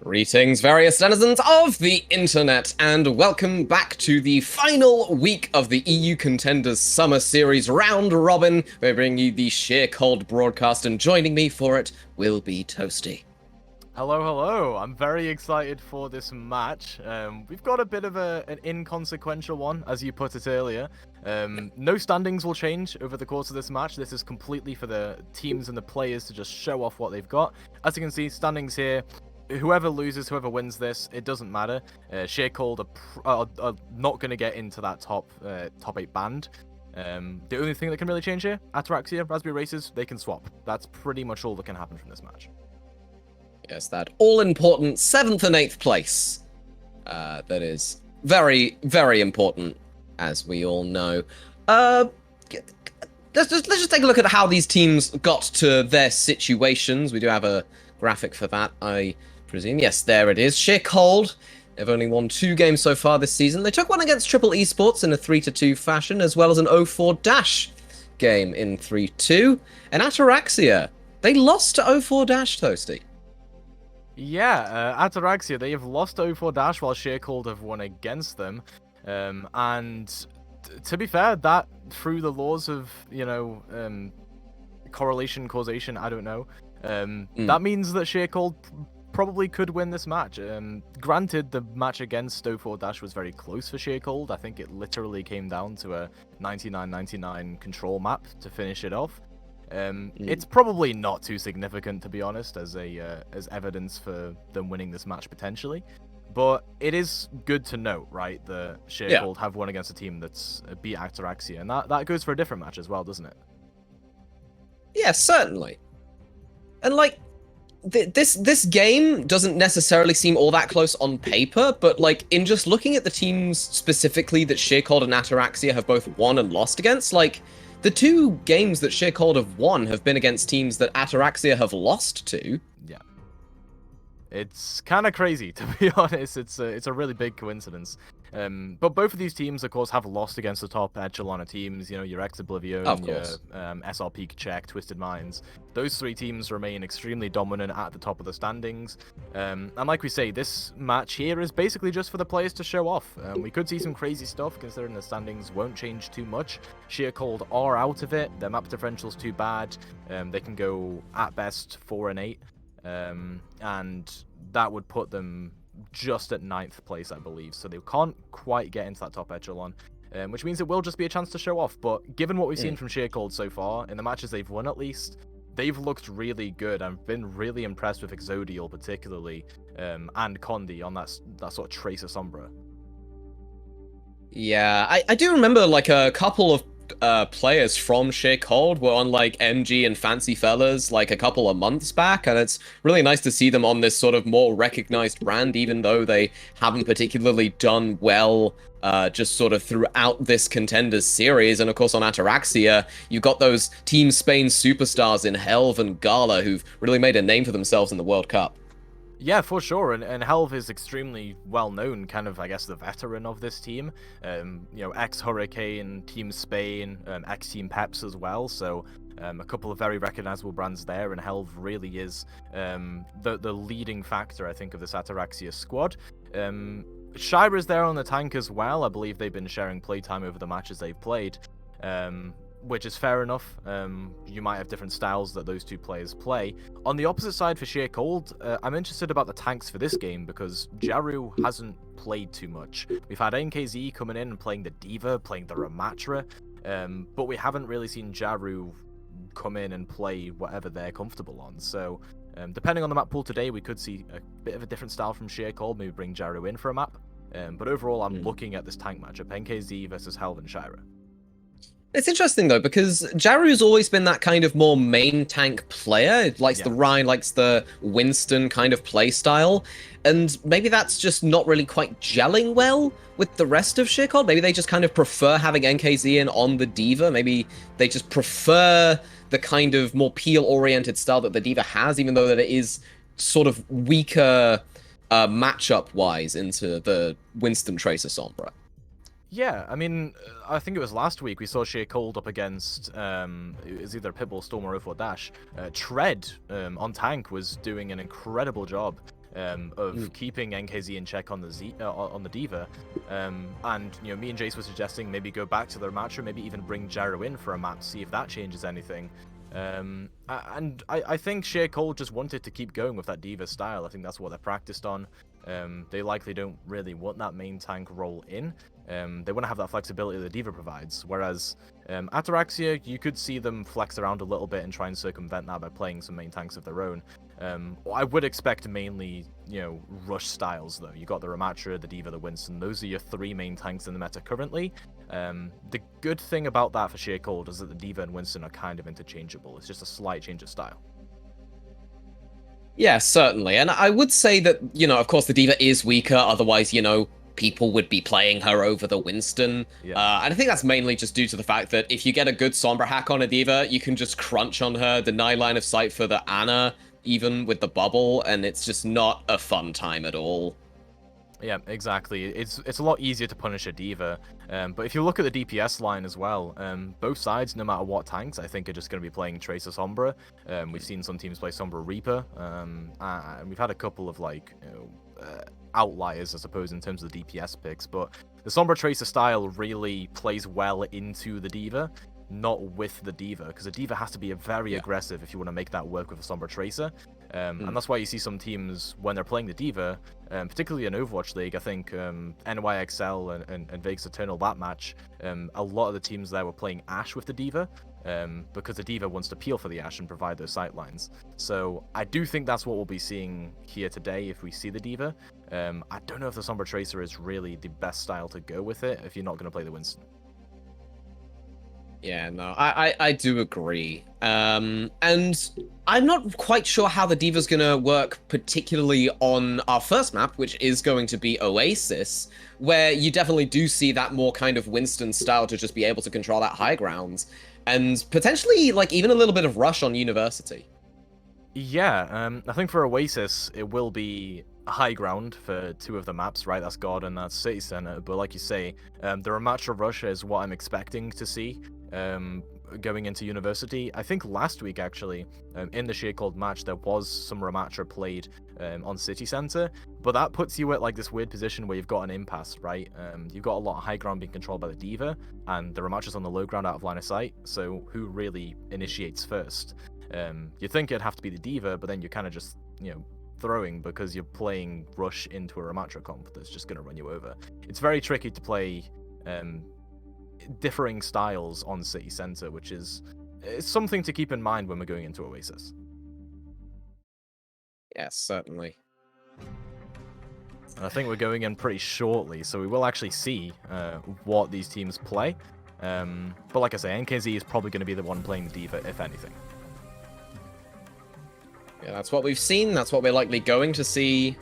Greetings, various denizens of the internet, and welcome back to the final week of the EU Contenders Summer Series round robin. We're bringing you the sheer cold broadcast, and joining me for it will be Toasty. Hello, hello. I'm very excited for this match. We've got a bit of an inconsequential one, as you put it earlier. No standings will change over the course of this match. This is completely for the teams and the players to just show off what they've got. As you can see, standings here. Whoever loses, whoever wins this, it doesn't matter. Sheer Cold are not going to get into that top 8 band. The only thing that can really change here, Ataraxia, Raspberry Racers, they can swap. That's pretty much all that can happen from this match. Yes, that all-important 7th and 8th place. That is very, very important, as we all know. Let's just take a look at how these teams got to their situations. We do have a graphic for that, I presume. Yes, there it is. Sheer Cold. They've only won 2 games so far this season. They took one against Triple Esports in a 3-2 fashion, as well as an 0-4 Dash game in 3-2. And Ataraxia, they lost to 0-4 Dash, Toasty. Yeah, Ataraxia, they have lost 0-4 Dash while Sheer Cold have won against them. And to be fair, that through the laws of, correlation, causation, I don't know, that means that Sheer Cold probably could win this match. Granted, the match against 0-4 Dash was very close for Sheer Cold. I think it literally came down to a 99-99 control map to finish it off. It's probably not too significant, to be honest, as evidence for them winning this match potentially. But it is good to note, right, that Sheer Cold have won against a team that's beat Ataraxia, and that goes for a different match as well, doesn't it? Yeah, certainly. And this game doesn't necessarily seem all that close on paper, but in just looking at the teams specifically that Sheer Cold and Ataraxia have both won and lost against, the 2 games that Sheer Cold have won have been against teams that Ataraxia have lost to. Yeah. It's kind of crazy, to be honest. It's a really big coincidence. But both of these teams, of course, have lost against the top echelon of teams. Your Ex-Oblivion, your SRP Check, Twisted Minds. Those 3 teams remain extremely dominant at the top of the standings. And like we say, this match here is basically just for the players to show off. We could see some crazy stuff, considering the standings won't change too much. Sheer Cold are out of it. Their map differential's too bad. They can go, at best, 4 and 8. And that would put them just at 9th place, I believe, so they can't quite get into that top echelon, which means it will just be a chance to show off. But given what we've seen from Sheer Cold so far, in the matches they've won at least, they've looked really good. I've been really impressed with Exodial particularly, and Condi on that sort of Tracer Sombra. Yeah, I do remember a couple of players from Sheer Cold were on MG and Fancy Fellas a couple of months back, and it's really nice to see them on this sort of more recognized brand, even though they haven't particularly done well just sort of throughout this Contenders series. And of course on Ataraxia, you got those Team Spain superstars in Helv and Gala who've really made a name for themselves in the World Cup. Yeah, for sure, and Helv is extremely well known, kind of, I guess, the veteran of this team. Ex-Hurricane, Team Spain, ex-Team Peps as well, so a couple of very recognizable brands there, and Helv really is the leading factor, I think, of this Ataraxia squad. Shira's there on the tank as well. I believe they've been sharing playtime over the matches they've played. Which is fair enough. You might have different styles that those 2 players play. On the opposite side for Sheer Cold, I'm interested about the tanks for this game because Jaru hasn't played too much. We've had NKZ coming in and playing the D.Va, playing the Ramatra, but we haven't really seen Jaru come in and play whatever they're comfortable on. So depending on the map pool today, we could see a bit of a different style from Sheer Cold, maybe bring Jaru in for a map. But overall, I'm looking at this tank matchup, NKZ versus Helv and Shira. It's interesting, though, because Jaru's always been that kind of more main tank player. It likes the Rhine, likes the Winston kind of play style. And maybe that's just not really quite gelling well with the rest of Sheer Cold. Maybe they just kind of prefer having NKZ in on the D.Va. Maybe they just prefer the kind of more peel-oriented style that the D.Va has, even though that it is sort of weaker matchup-wise into the Winston Tracer Sombra. Yeah, I mean, I think it was last week we saw Sheer Cold up against, it was either Pitbull, Storm, or 0-4 Dash. Tread on tank was doing an incredible job. of keeping NKZ in check on the D.Va, and me and Jace were suggesting maybe go back to their match, or maybe even bring Gyro in for a map, see if that changes anything. And I think Shea Cole just wanted to keep going with that D.Va style. I think that's what they're practiced on. They likely don't really want that main tank role in. They want to have that flexibility that D.Va provides, whereas Ataraxia, you could see them flex around a little bit and try and circumvent that by playing some main tanks of their own. I would expect mainly, rush styles, though. You got the Ramatra, the D.Va, the Winston. Those are your 3 main tanks in the meta currently. The good thing about that for Shea Cole is that the D.Va and Winston are kind of interchangeable. It's just a slight change of style. Yeah, certainly. And I would say that, of course, the D.Va is weaker. Otherwise, people would be playing her over the Winston. Yeah. And I think that's mainly just due to the fact that if you get a good Sombra hack on a D.Va, you can just crunch on her, deny line of sight for the Ana, even with the bubble, and it's just not a fun time at all. Yeah, exactly. It's a lot easier to punish a D.Va, but if you look at the DPS line as well, both sides, no matter what tanks, I think are just going to be playing Tracer Sombra. We've seen some teams play Sombra Reaper, and we've had a couple of outliers, I suppose, in terms of the DPS picks, but the Sombra Tracer style really plays well into the D.Va, not with the D.Va, because a D.Va has to be very aggressive if you want to make that work with a Sombra Tracer. And that's why you see some teams, when they're playing the D.Va, particularly in Overwatch League, I think NYXL and Vegas Eternal, that match, a lot of the teams there were playing Ashe with the D.Va, because the D.Va wants to peel for the Ashe and provide those sightlines. So I do think that's what we'll be seeing here today if we see the D.Va. I don't know if the Sombra Tracer is really the best style to go with it if you're not going to play the Winston. Yeah, no, I do agree. And I'm not quite sure how the D.Va's going to work, particularly on our first map, which is going to be Oasis, where you definitely do see that more kind of Winston style to just be able to control that high ground, and potentially, even a little bit of rush on University. Yeah, I think for Oasis, it will be high ground for 2 of the maps, right? That's God and that's City Center, but like you say, the Ramatra rush is what I'm expecting to see going into University. I think last week, actually, in the Shea Cold match, there was some Ramatra played on City Center, but that puts you at this weird position where you've got an impasse, right? You've got a lot of high ground being controlled by the D.Va, and the Ramatra's on the low ground out of line of sight, so who really initiates first? You'd think it'd have to be the D.Va, but then you're kind of just, throwing because you're playing rush into a Ramatra comp that's just going to run you over. It's very tricky to play differing styles on City Center, which is something to keep in mind when we're going into Oasis. Yes, certainly. And I think we're going in pretty shortly, so we will actually see what these teams play. But like I say, NKZ is probably going to be the one playing the D.Va, if anything. Yeah, that's what we've seen. That's what we're likely going to see.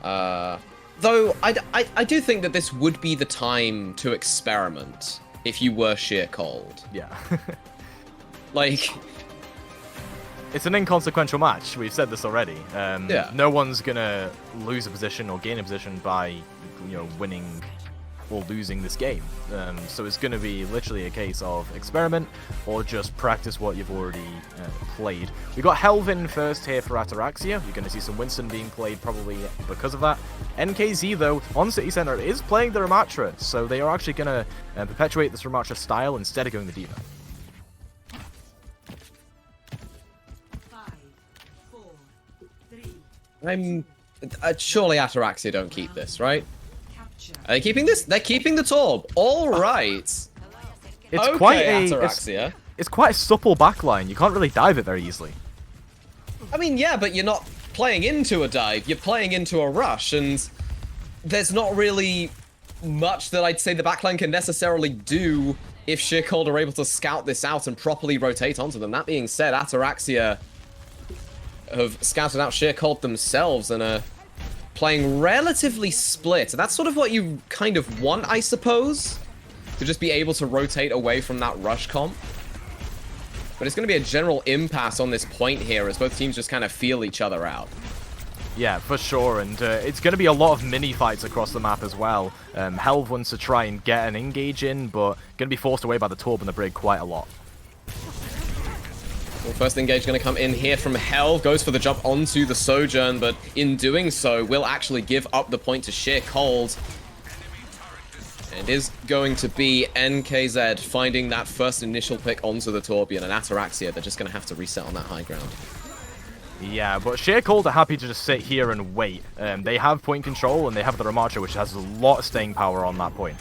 Though, I do think that this would be the time to experiment if you were Shea Cold. Yeah. It's an inconsequential match. We've said this already. Yeah. No one's going to lose a position or gain a position by, winning or losing this game. So it's going to be literally a case of experiment or just practice what you've already played. We got Helvin first here for Ataraxia. You're going to see some Winston being played probably because of that. NKZ, though, on City Center is playing the Ramatra, so they are actually going to perpetuate this Ramatra style instead of going the D.Va. 5, 4, 3. Surely Ataraxia don't keep this, right? Are they keeping this? They're keeping the Torb. All right. It's okay, quite Ataraxia. It's quite a supple backline. You can't really dive it very easily. I mean, yeah, but you're not playing into a dive. You're playing into a rush, and there's not really much that I'd say the backline can necessarily do if Shea Cold are able to scout this out and properly rotate onto them. That being said, Ataraxia have scouted out Shea Cold themselves and are playing relatively split. That's sort of what you kind of want, I suppose, to just be able to rotate away from that rush comp. But it's going to be a general impasse on this point here as both teams just kind of feel each other out. Yeah, for sure, and it's going to be a lot of mini-fights across the map as well. Helv wants to try and get an engage in, but going to be forced away by the Torb and the Brig quite a lot. Well, first engage going to come in here from Hell. Goes for the jump onto the Sojourn, but in doing so, will actually give up the point to Sheer Cold. And it is going to be NKZ finding that first initial pick onto the Torbjorn, and Ataraxia, they're just going to have to reset on that high ground. Yeah, but Sheer Cold are happy to just sit here and wait. They have point control, and they have the Ramacha, which has a lot of staying power on that point.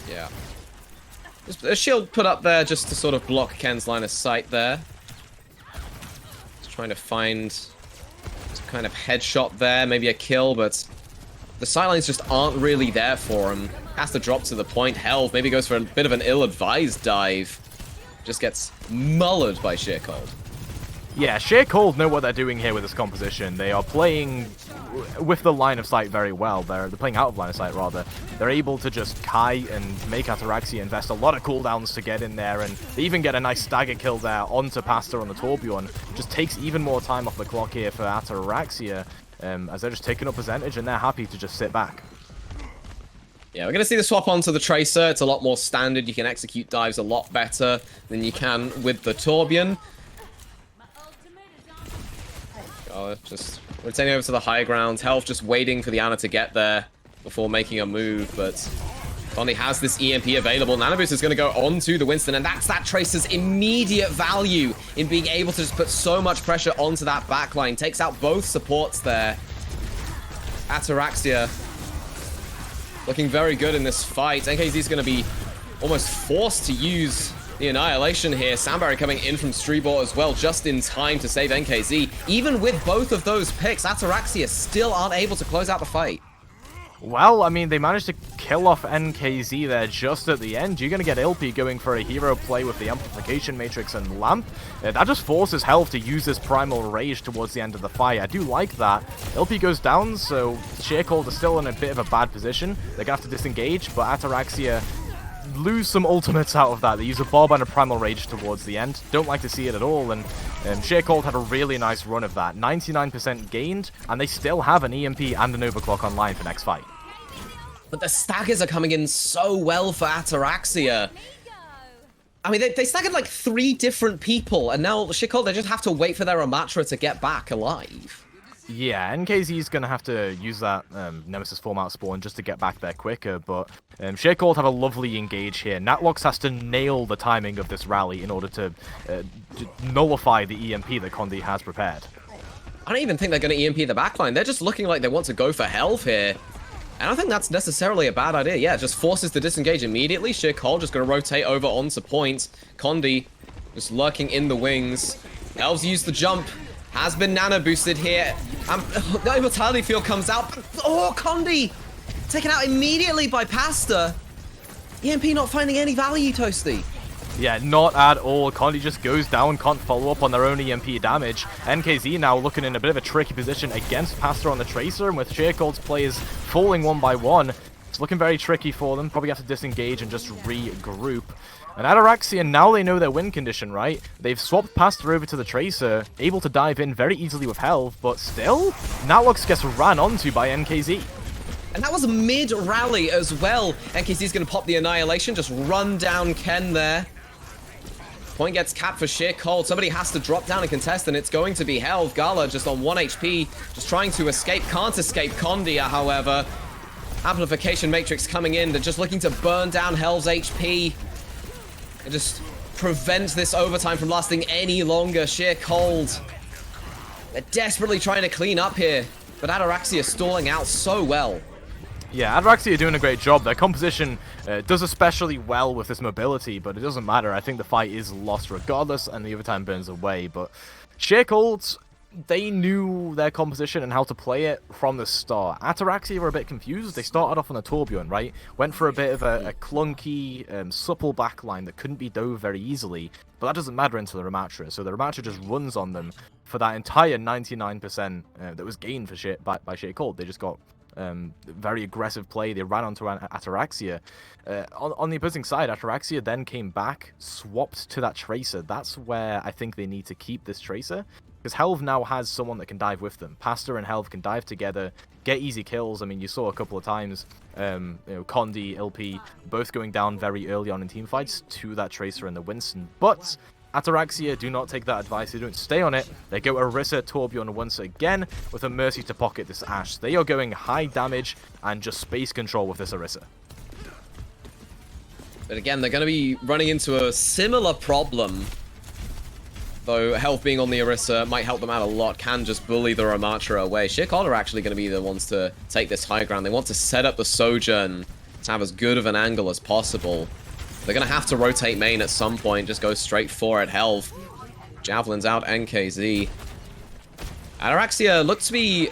Yeah. Just a shield put up there just to sort of block Ken's line of sight there. Just trying to find some kind of headshot there, maybe a kill, but the sightlines just aren't really there for him. Has to drop to the point. Hell maybe goes for a bit of an ill-advised dive. Just gets mullered by Sheer Cold. Yeah, Sheer Cold know what they're doing here with this composition. They are playing with the line of sight very well. They're playing out of line of sight, rather. They're able to just kite and make Ataraxia invest a lot of cooldowns to get in there, and they even get a nice stagger kill there onto Pasta on the Torbjorn. Just takes even more time off the clock here for Ataraxia, as they're just taking up percentage, and they're happy to just sit back. Yeah, we're going to see the swap onto the Tracer. It's a lot more standard. You can execute dives a lot better than you can with the Torbjorn. Oh, just rotating over to the high ground. Health just waiting for the Ana to get there before making a move, but Condy has this EMP available. Nanoboost is going to go onto the Winston, and that's that Tracer's immediate value in being able to just put so much pressure onto that backline. Takes out both supports there. Ataraxia looking very good in this fight. NKZ is going to be almost forced to use the Annihilation here. Sandberry coming in from Streebor as well, just in time to save NKZ. Even with both of those picks, Ataraxia still aren't able to close out the fight. Well, I mean, they managed to kill off NKZ there just at the end. You're going to get Ilpi going for a hero play with the Amplification Matrix and Lamp. That just forces Health to use this Primal Rage towards the end of the fight. I do like that. Ilpi goes down, so Sheer Cold is still in a bit of a bad position. They're going to have to disengage, but Ataraxia lose some ultimates out of that. They use a Bob and a Primal Rage towards the end. Don't like to see it at all, and Sheer Cold had a really nice run of that. 99% gained, and they still have an EMP and an Overclock online for next fight. But the staggers are coming in so well for Ataraxia. I mean, they staggered like 3 different people, and now Sheer Cold, they just have to wait for their Ramatra to get back alive. Yeah, NKZ is going to have to use that Nemesis format spawn just to get back there quicker, but Sheer Cold have a lovely engage here. Natlox has to nail the timing of this rally in order to nullify the EMP that Condy has prepared. I don't even think they're going to EMP the backline. They're just looking like they want to go for health here. I don't think that's necessarily a bad idea. Yeah, it just forces the disengage immediately. Sheer Cold just going to rotate over onto point. Condy just lurking in the wings. Elves use the jump. Has been nano boosted here. The Immortality Field comes out. Oh, Condy! Taken out immediately by Pasta. EMP not finding any value, Toasty. Yeah, not at all. Condy just goes down, can't follow up on their own EMP damage. NKZ now looking in a bit of a tricky position against Pasta on the Tracer, and with Sheer Cold's players falling one by one, it's looking very tricky for them. Probably have to disengage and just regroup. And Ataraxia, now they know their win condition, right? They've swapped Pasta over to the Tracer, able to dive in very easily with health, but still, Natlox gets ran onto by NKZ. And that was mid-rally as well. NKZ's going to pop the Annihilation, just run down Ken there. Point gets capped for Sheer Cold. Somebody has to drop down and contest, and it's going to be Health. Gala just on 1 HP, just trying to escape. Can't escape Condy, however. Amplification Matrix coming in. They're just looking to burn down Hell's HP. And just prevent this overtime from lasting any longer. Sheer Cold. They're desperately trying to clean up here. But Ataraxia is stalling out so well. Yeah, Ataraxia are doing a great job. Their composition does especially well with this mobility, but it doesn't matter. I think the fight is lost regardless, and the overtime burns away. But Sheer Cold, they knew their composition and how to play it from the start. Ataraxia were a bit confused. They started off on the Torbjorn, right? Went for a bit of a clunky, supple backline that couldn't be dove very easily, but that doesn't matter into the Ramatra. So the Ramatra just runs on them for that entire 99% that was gained for by Sheer Cold. They just got very aggressive play. They ran onto Ataraxia. On the opposing side, Ataraxia then came back, swapped to that Tracer. That's where I think they need to keep this Tracer, because Helve now has someone that can dive with them. Pasta and Helve can dive together, get easy kills. I mean, you saw a couple of times, Condy, LP, both going down very early on in teamfights to that Tracer and the Winston. But Ataraxia do not take that advice. They don't stay on it. They go Orisa Torbjorn once again with a Mercy to pocket this Ashe. They are going high damage and just space control with this Orisa. But again, they're going to be running into a similar problem. Though health being on the Orisa might help them out a lot, can just bully the Ramattra away. Sheercold are actually going to be the ones to take this high ground. They want to set up the Sojourn to have as good of an angle as possible. They're going to have to rotate main at some point, just go straight for it. Health. Javelin's out, NKZ. Ataraxia look to be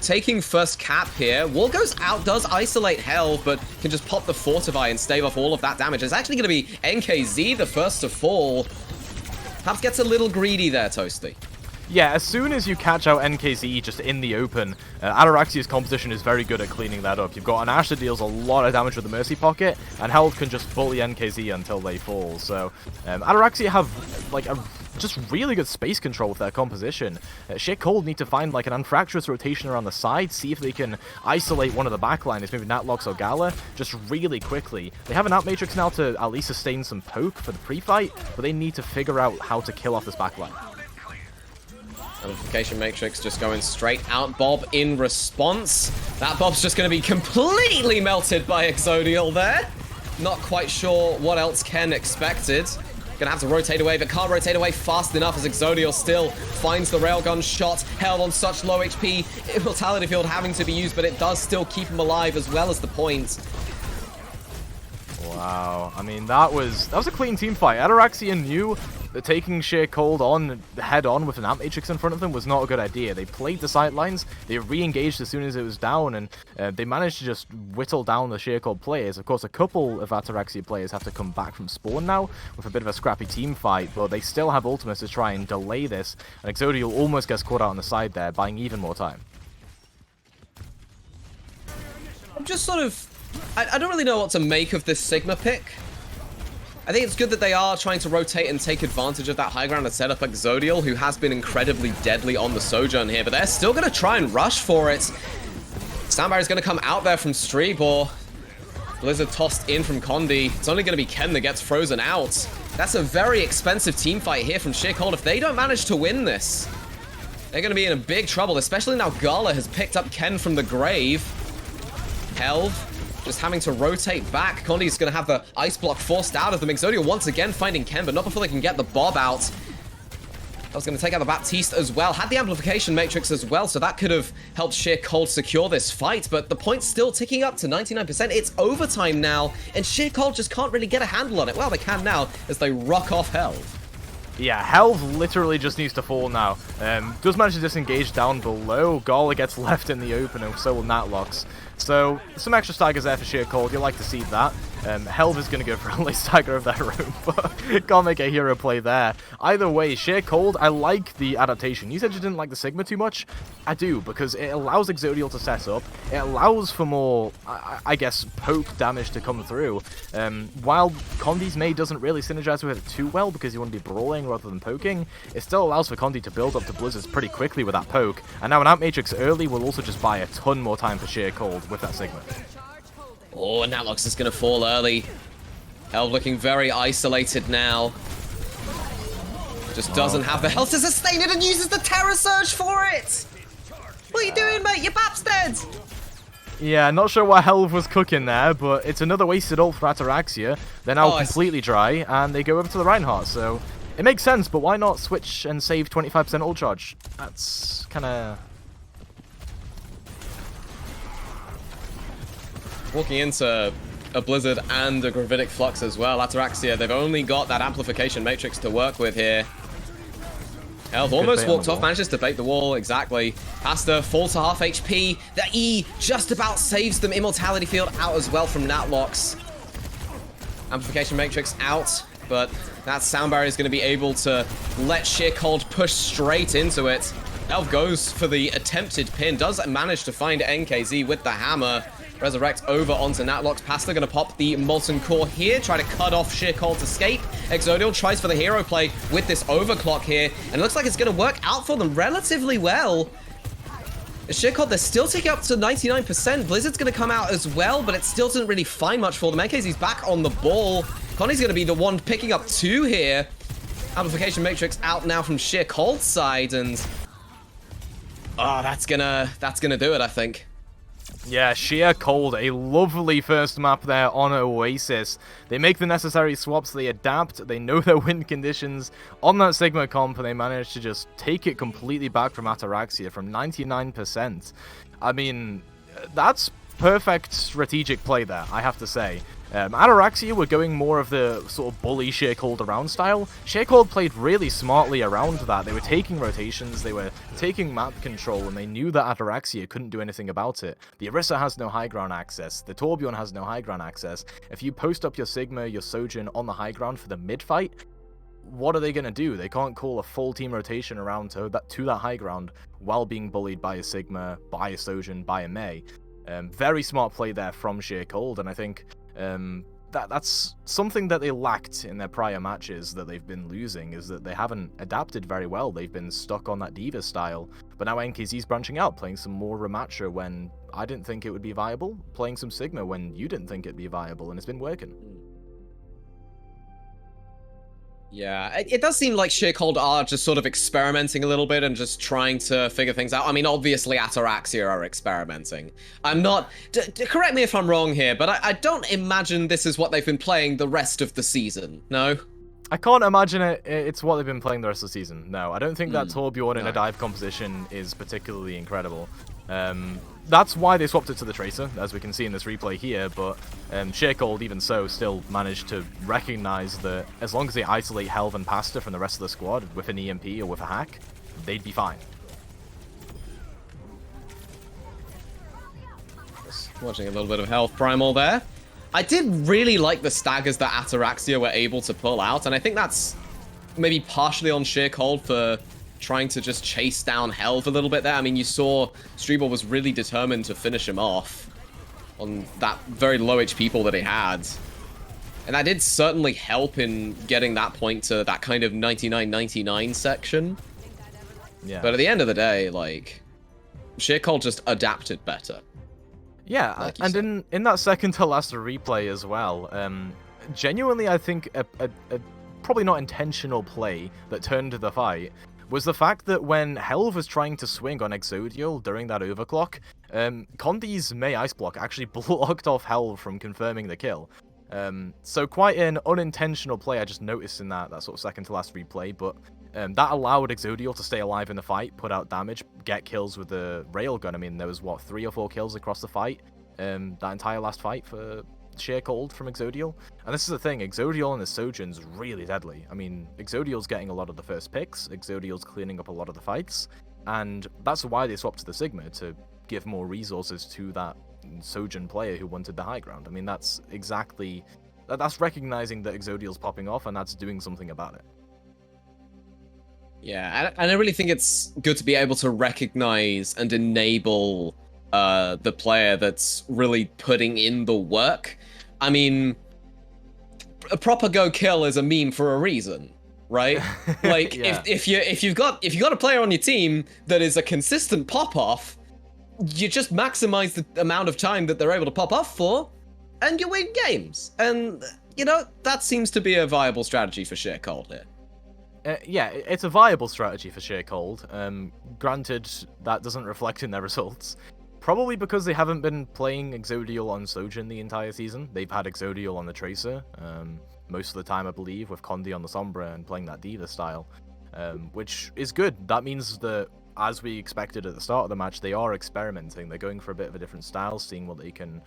taking first cap here. Wall goes out, does isolate Hell, but can just pop the Fortify and stave off all of that damage. It's actually going to be NKZ the first to fall. Perhaps gets a little greedy there, Toasty. Yeah, as soon as you catch out NKZ just in the open, Ataraxia's composition is very good at cleaning that up. You've got an Ashe that deals a lot of damage with the Mercy Pocket, and Held can just bully NKZ until they fall. So, Ataraxia have, like, a just really good space control with their composition. Sheercold need to find like an Unfracturous rotation around the side, see if they can isolate one of the backliners, maybe Natlox or Gala, just really quickly. They have an Out Matrix now to at least sustain some poke for the pre-fight, but they need to figure out how to kill off this backline. Amplification Matrix just going straight out Bob in response. That Bob's just going to be completely melted by Exodial there. Not quite sure what else Ken expected. Gonna have to rotate away, but can't rotate away fast enough as Exodial still finds the railgun shot. Held on such low HP. Immortality Field having to be used, but it does still keep him alive as well as the point. Wow, I mean, that was a clean team fight. Ataraxia knew that taking Sheercold on head-on with an Amp Matrix in front of them was not a good idea. They played the sidelines, they re-engaged as soon as it was down, and they managed to just whittle down the Sheercold players. Of course, a couple of Ataraxia players have to come back from spawn now with a bit of a scrappy team fight, but they still have ultimates to try and delay this, and Exodial almost gets caught out on the side there, buying even more time. I'm just sort of... I don't really know what to make of this Sigma pick. I think it's good that they are trying to rotate and take advantage of that high ground and set up Exodial, who has been incredibly deadly on the Sojourn here, but they're still going to try and rush for it. Soundbar is going to come out there from Streebor. Blizzard tossed in from Condi. It's only going to be Ken that gets frozen out. That's a very expensive team fight here from Sheercold. If they don't manage to win this, they're going to be in a big trouble, especially now Gala has picked up Ken from the grave. Helv just having to rotate back. Condi's going to have the ice block forced out of them. Exodial once again finding Ken, but not before they can get the Bob out. That was going to take out the Baptiste as well. Had the Amplification Matrix as well, so that could have helped Sheercold secure this fight, but the point's still ticking up to 99%. It's overtime now, and Sheercold just can't really get a handle on it. Well, they can now as they rock off Helv. Yeah, Helv literally just needs to fall now. Does manage to disengage down below. Gala gets left in the open, and so will Natlox. So, some extra staggers there for Sheercold. You'll like to see that. Helv is going to go for a late stagger of their own, but can't make a hero play there. Either way, Sheercold, I like the adaptation. You said you didn't like the Sigma too much. I do, because it allows Exodial to set up. It allows for more, I guess, poke damage to come through. While Condi's May doesn't really synergize with it too well, because you want to be brawling rather than poking, it still allows for Condi to build up to Blizzards pretty quickly with that poke. And now an Amp Matrix early will also just buy a ton more time for Sheercold with that Sigma. Oh, and Natlox is going to fall early. Helv looking very isolated now. Just doesn't have the health to sustain it and uses the Terror Surge for it! What are you doing, mate? Your Bap's dead! Yeah, not sure what Helv was cooking there, but it's another wasted ult for Ataraxia. They're now completely dry, and they go over to the Reinhardt, so it makes sense, but why not switch and save 25% ult charge? That's kind of... Walking into a Blizzard and a Gravitic Flux as well. Ataraxia, they've only got that Amplification Matrix to work with here. Helv almost walked off, manages to bait the wall, exactly. Pasta falls to half HP. The E just about saves them. Immortality Field out as well from Natlox. Amplification Matrix out, but that sound barrier is going to be able to let Sheercold push straight into it. Helv goes for the attempted pin, does manage to find NKZ with the hammer. Resurrect over onto Natlox. Pasta going to pop the Molten Core here, try to cut off Sheercold's escape. Exodial tries for the hero play with this overclock here, and it looks like it's going to work out for them relatively well. Sheercold, they're still taking up to 99%. Blizzard's going to come out as well, but it still doesn't really find much for them. NKZ's back on the ball. Connie's going to be the one picking up 2 here. Amplification Matrix out now from Sheer Cold's side, and that's gonna do it, I think. Yeah, Sheer Cold, a lovely first map there on Oasis. They make the necessary swaps, they adapt, they know their win conditions on that Sigma comp, and they manage to just take it completely back from Ataraxia from 99%. I mean, that's perfect strategic play there, I have to say. Ataraxia were going more of the sort of bully Sheer Cold around style. Sheer Cold played really smartly around that. They were taking rotations, they were taking map control, and they knew that Ataraxia couldn't do anything about it. The Orisa has no high ground access, the Torbjorn has no high ground access. If you post up your Sigma, your Sojourn on the high ground for the mid fight, what are they going to do? They can't call a full team rotation around to that high ground while being bullied by a Sigma, by a Sojourn, by a Mei. Very smart play there from Sheer Cold, and I think that's something that they lacked in their prior matches that they've been losing, is that they haven't adapted very well. They've been stuck on that Diva style, but now NKZ's branching out, playing some more Ramattra when I didn't think it would be viable, playing some Sigma when you didn't think it'd be viable, and it's been working. Yeah, it does seem like Sheer Cold are just sort of experimenting a little bit and just trying to figure things out. I mean, obviously Ataraxia are experimenting. I'm not... correct me if I'm wrong here, but I don't imagine this is what they've been playing the rest of the season, no? I can't imagine it's what they've been playing the rest of the season, no. I don't think that Torbjorn in a dive composition is particularly incredible. That's why they swapped it to the Tracer, as we can see in this replay here, but Sheer Cold, even so, still managed to recognize that as long as they isolate Helv and Pasta from the rest of the squad with an EMP or with a hack, they'd be fine. Just watching a little bit of Health Primal there. I did really like the staggers that Ataraxia were able to pull out, and I think that's maybe partially on Sheer Cold for trying to just chase down Helv a little bit there. I mean, you saw Strebor was really determined to finish him off on that very low HP pool that he had. And that did certainly help in getting that point to that kind of 99-99 section. Yeah. But at the end of the day, like, Sheer Cold just adapted better. Yeah, like and in that second to last replay as well, genuinely I think a probably not intentional play that turned the fight was the fact that when Helv was trying to swing on Exodial during that overclock, Condi's Mei Ice Block actually blocked off Helv from confirming the kill. So quite an unintentional play I just noticed in that sort of second to last replay, but that allowed Exodial to stay alive in the fight, put out damage, get kills with the railgun. I mean, there was, what, 3 or 4 kills across the fight, that entire last fight for Sheer Cold from Exodial. And this is the thing, Exodial and his Sojourn's really deadly. I mean, Exodial's getting a lot of the first picks, Exodial's cleaning up a lot of the fights, and that's why they swapped to the Sigma, to give more resources to that Sojourn player who wanted the high ground. I mean, that's exactly... that's recognizing that Exodial's popping off, and that's doing something about it. Yeah, and I really think it's good to be able to recognize and enable the player that's really putting in the work. I mean, a proper go kill is a meme for a reason, right? Like, yeah. if you've got a player on your team that is a consistent pop off, you just maximize the amount of time that they're able to pop off for, and you win games. And you know, that seems to be a viable strategy for Sheer Cold here. Yeah, it's a viable strategy for Sheer Cold. Granted, that doesn't reflect in their results. Probably because they haven't been playing Exodial on Sojourn the entire season. They've had Exodial on the Tracer, most of the time, I believe, with Condi on the Sombra and playing that Diva style, which is good. That means that, as we expected at the start of the match, they are experimenting. They're going for a bit of a different style, seeing what they can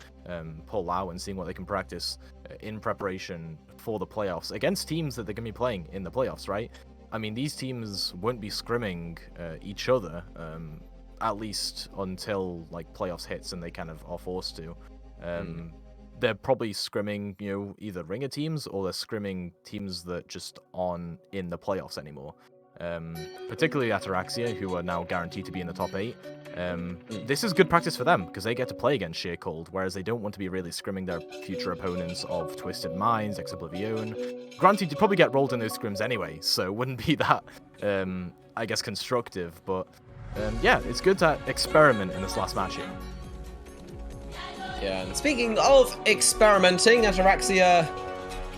pull out and seeing what they can practice in preparation for the playoffs against teams that they're going to be playing in the playoffs, right? I mean, these teams won't be scrimming each other, at least until like playoffs hits and they kind of are forced to. They're probably scrimming, you know, either ringer teams or they're scrimming teams that just aren't in the playoffs anymore. Particularly Ataraxia, who are now guaranteed to be in the top 8. This is good practice for them, because they get to play against Sheer Cold, whereas they don't want to be really scrimming their future opponents of Twisted Minds, Ex Oblivion. Granted, you'd probably get rolled in those scrims anyway, so it wouldn't be that, I guess, constructive, but yeah, it's good to experiment in this last match here. Yeah, and speaking of experimenting, Ataraxia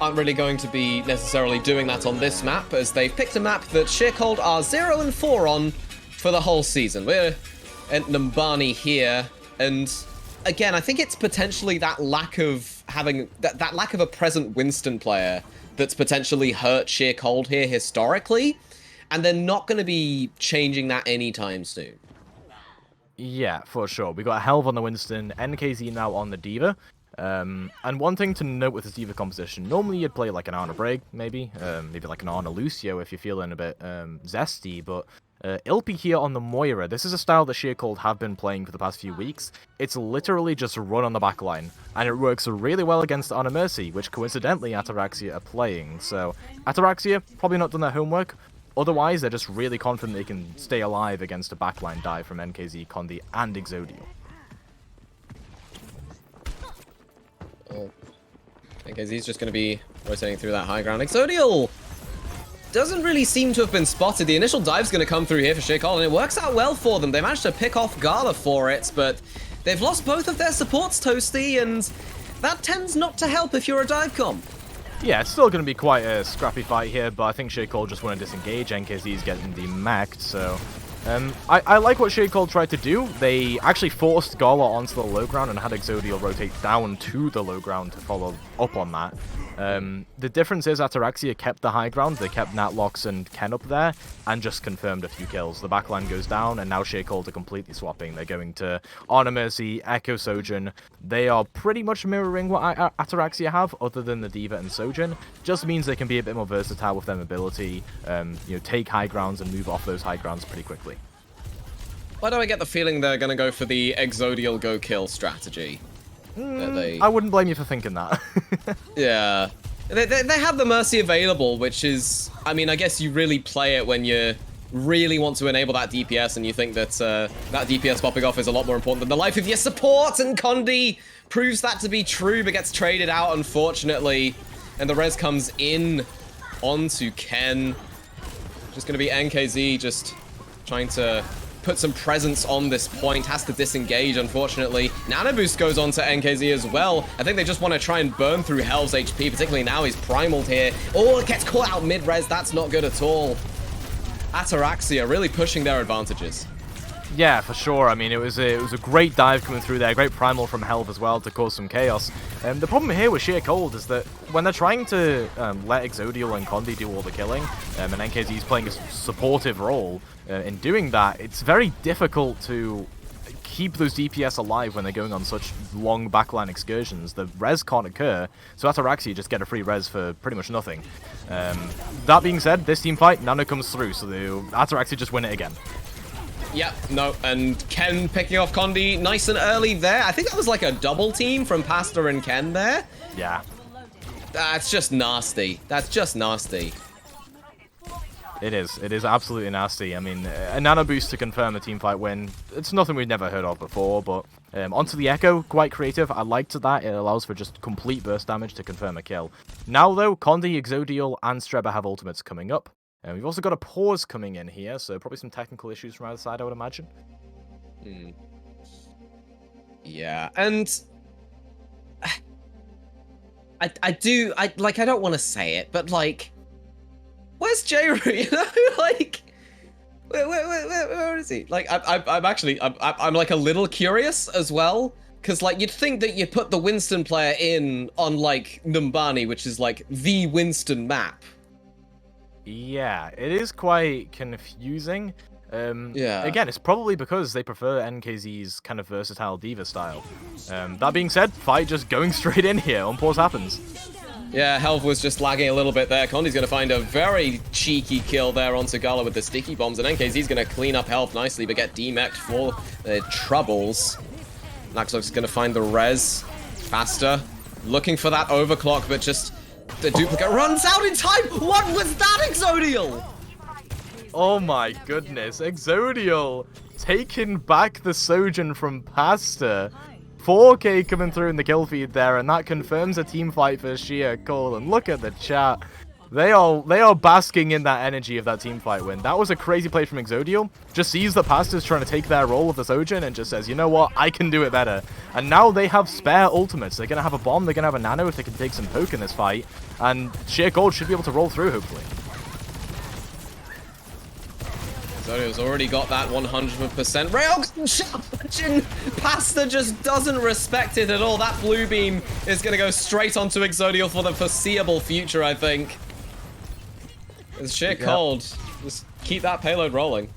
aren't really going to be necessarily doing that on this map, as they've picked a map that Sheercold are 0-4 on for the whole season. We're at Numbani here, and again, I think it's potentially that lack of having that lack of a present Winston player that's potentially hurt Sheercold here historically, and they're not going to be changing that anytime soon. Yeah, for sure. We got Helv on the Winston, NKZ now on the D.Va. And one thing to note with this D.Va composition, normally you'd play like an Ana Brig, maybe like an Ana Lucio if you're feeling a bit zesty, but Ilpi here on the Moira, this is a style that Sheercold have been playing for the past few weeks. It's literally just run on the back line, and it works really well against Ana Mercy, which coincidentally Ataraxia are playing. So Ataraxia, probably not done their homework. Otherwise, they're just really confident they can stay alive against a backline dive from NKZ, Condi, and Exodial. NKZ's just going to be rotating through that high ground. Exodial doesn't really seem to have been spotted. The initial dive's going to come through here for Sheercold, and it works out well for them. They managed to pick off Gala for it, but they've lost both of their supports, Toasty, and that tends not to help if you're a dive comp. Yeah, it's still going to be quite a scrappy fight here, but I think Sheercold just want to disengage. NKZ's getting demacked, so... I like what Sheercold tried to do. They actually forced Gala onto the low ground and had Exodial rotate down to the low ground to follow up on that. The difference is Ataraxia kept the high ground. They kept Natlox and Ken up there and just confirmed a few kills. The backline goes down, and now Sheercold are completely swapping. They're going to Ana Mercy, Echo, Sojourn. They are pretty much mirroring what Ataraxia have, other than the D.Va and Sojourn. Just means they can be a bit more versatile with their mobility, take high grounds and move off those high grounds pretty quickly. Why do I get the feeling they're going to go for the Exodial go kill strategy? I wouldn't blame you for thinking that. Yeah. They have the Mercy available, which is... I mean, I guess you really play it when you really want to enable that DPS and you think that that DPS popping off is a lot more important than the life of your support, and Condi proves that to be true, but gets traded out, unfortunately. And the res comes in onto Ken. Just going to be NKZ just trying to put some presence on this point, has to disengage, unfortunately. Nano Boost goes on to NKZ as well. I think they just want to try and burn through Helv's HP, particularly now he's primaled here. Oh, it gets caught out mid-res. That's not good at all. Ataraxia really pushing their advantages. Yeah, for sure. I mean, it was a great dive coming through there, great primal from Helv as well to cause some chaos. The problem here with Sheercold is that when they're trying to let Exodial and Condi do all the killing, and NKZ is playing a supportive role in doing that, it's very difficult to keep those DPS alive when they're going on such long backline excursions. The res can't occur, so Ataraxia just get a free res for pretty much nothing. That being said, this team fight, Nano comes through, so the Ataraxia just win it again. Yep, no, and Ken picking off Condi nice and early there. I think that was like a double team from Pasta and Ken there. Yeah. That's just nasty. That's just nasty. It is. It is absolutely nasty. I mean, a nano boost to confirm a teamfight win. It's nothing we've never heard of before, but onto the Echo, quite creative. I liked that. It allows for just complete burst damage to confirm a kill. Now, though, Condi, Exodial, and Streba have ultimates coming up. And we've also got a pause coming in here, so probably some technical issues from either side, I would imagine. Yeah, and I don't want to say it, but like, where's Jayru? You know, like, where is he? Like, I'm like a little curious as well, because like you'd think that you put the Winston player in on like Numbani, which is like the Winston map. Yeah, it is quite confusing. Yeah. Again, it's probably because they prefer NKZ's kind of versatile D.Va style. That being said, fight just going straight in here. On pause happens. Yeah, Helv was just lagging a little bit there. Condi's going to find a very cheeky kill there on Gala with the sticky bombs, and NKZ's going to clean up Helv nicely, but get demeched for their troubles. Naxxloc's going to find the res faster, looking for that overclock, but just the duplicate runs out in time. What was that, Exodial? Oh my goodness, Exodial taking back the Sojourn from Pasta. 4K coming through in the kill feed there, and that confirms a team fight for Sheercold. And look at the chat. They are basking in that energy of that team fight win. That was a crazy play from Exodial. Just sees that Pasta's trying to take their role with the Sojin and just says, you know what, I can do it better. And now they have spare ultimates. They're going to have a bomb, they're going to have a nano if they can take some poke in this fight. And Sheer Cold should be able to roll through, hopefully. Exodial's already got that 100% railgun. Pasta just doesn't respect it at all. That blue beam is going to go straight onto Exodial for the foreseeable future, I think. It's Sheer Cold. Just keep that payload rolling.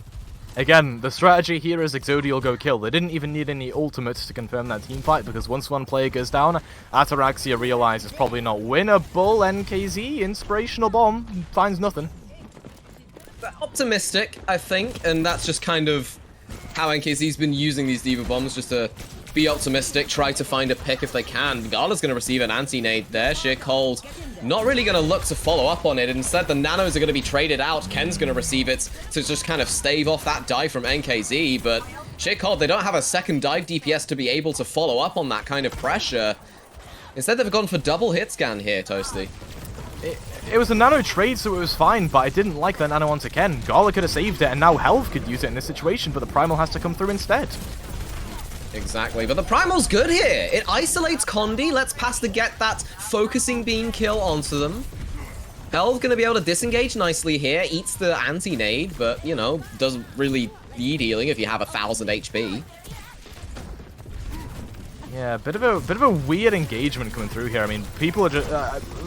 Again, the strategy here is Exodial go kill. They didn't even need any ultimates to confirm that team fight, because once one player goes down, Ataraxia realizes probably not winnable. NKZ, inspirational bomb, finds nothing. Optimistic, I think, and that's just kind of how NKZ's been using these Diva Bombs, just to be optimistic, try to find a pick if they can. Gala's going to receive an anti-nade there. Sheer Cold not really going to look to follow up on it. Instead, the nanos are going to be traded out. Ken's going to receive it to just kind of stave off that dive from NKZ, but Sheer Cold, they don't have a second dive DPS to be able to follow up on that kind of pressure. Instead, they've gone for double hit scan here, Toasty. It was a nano trade, so it was fine, but I didn't like the nano onto Ken. Gala could have saved it, and now Health could use it in this situation, but the Primal has to come through instead. Exactly, but the Primal's good here. It isolates Condi, lets Pasta get that focusing beam kill onto them. Hell's gonna be able to disengage nicely here, eats the anti-nade, but, you know, doesn't really need healing if you have 1000 HP. Yeah, bit of a weird engagement coming through here. I mean, people are just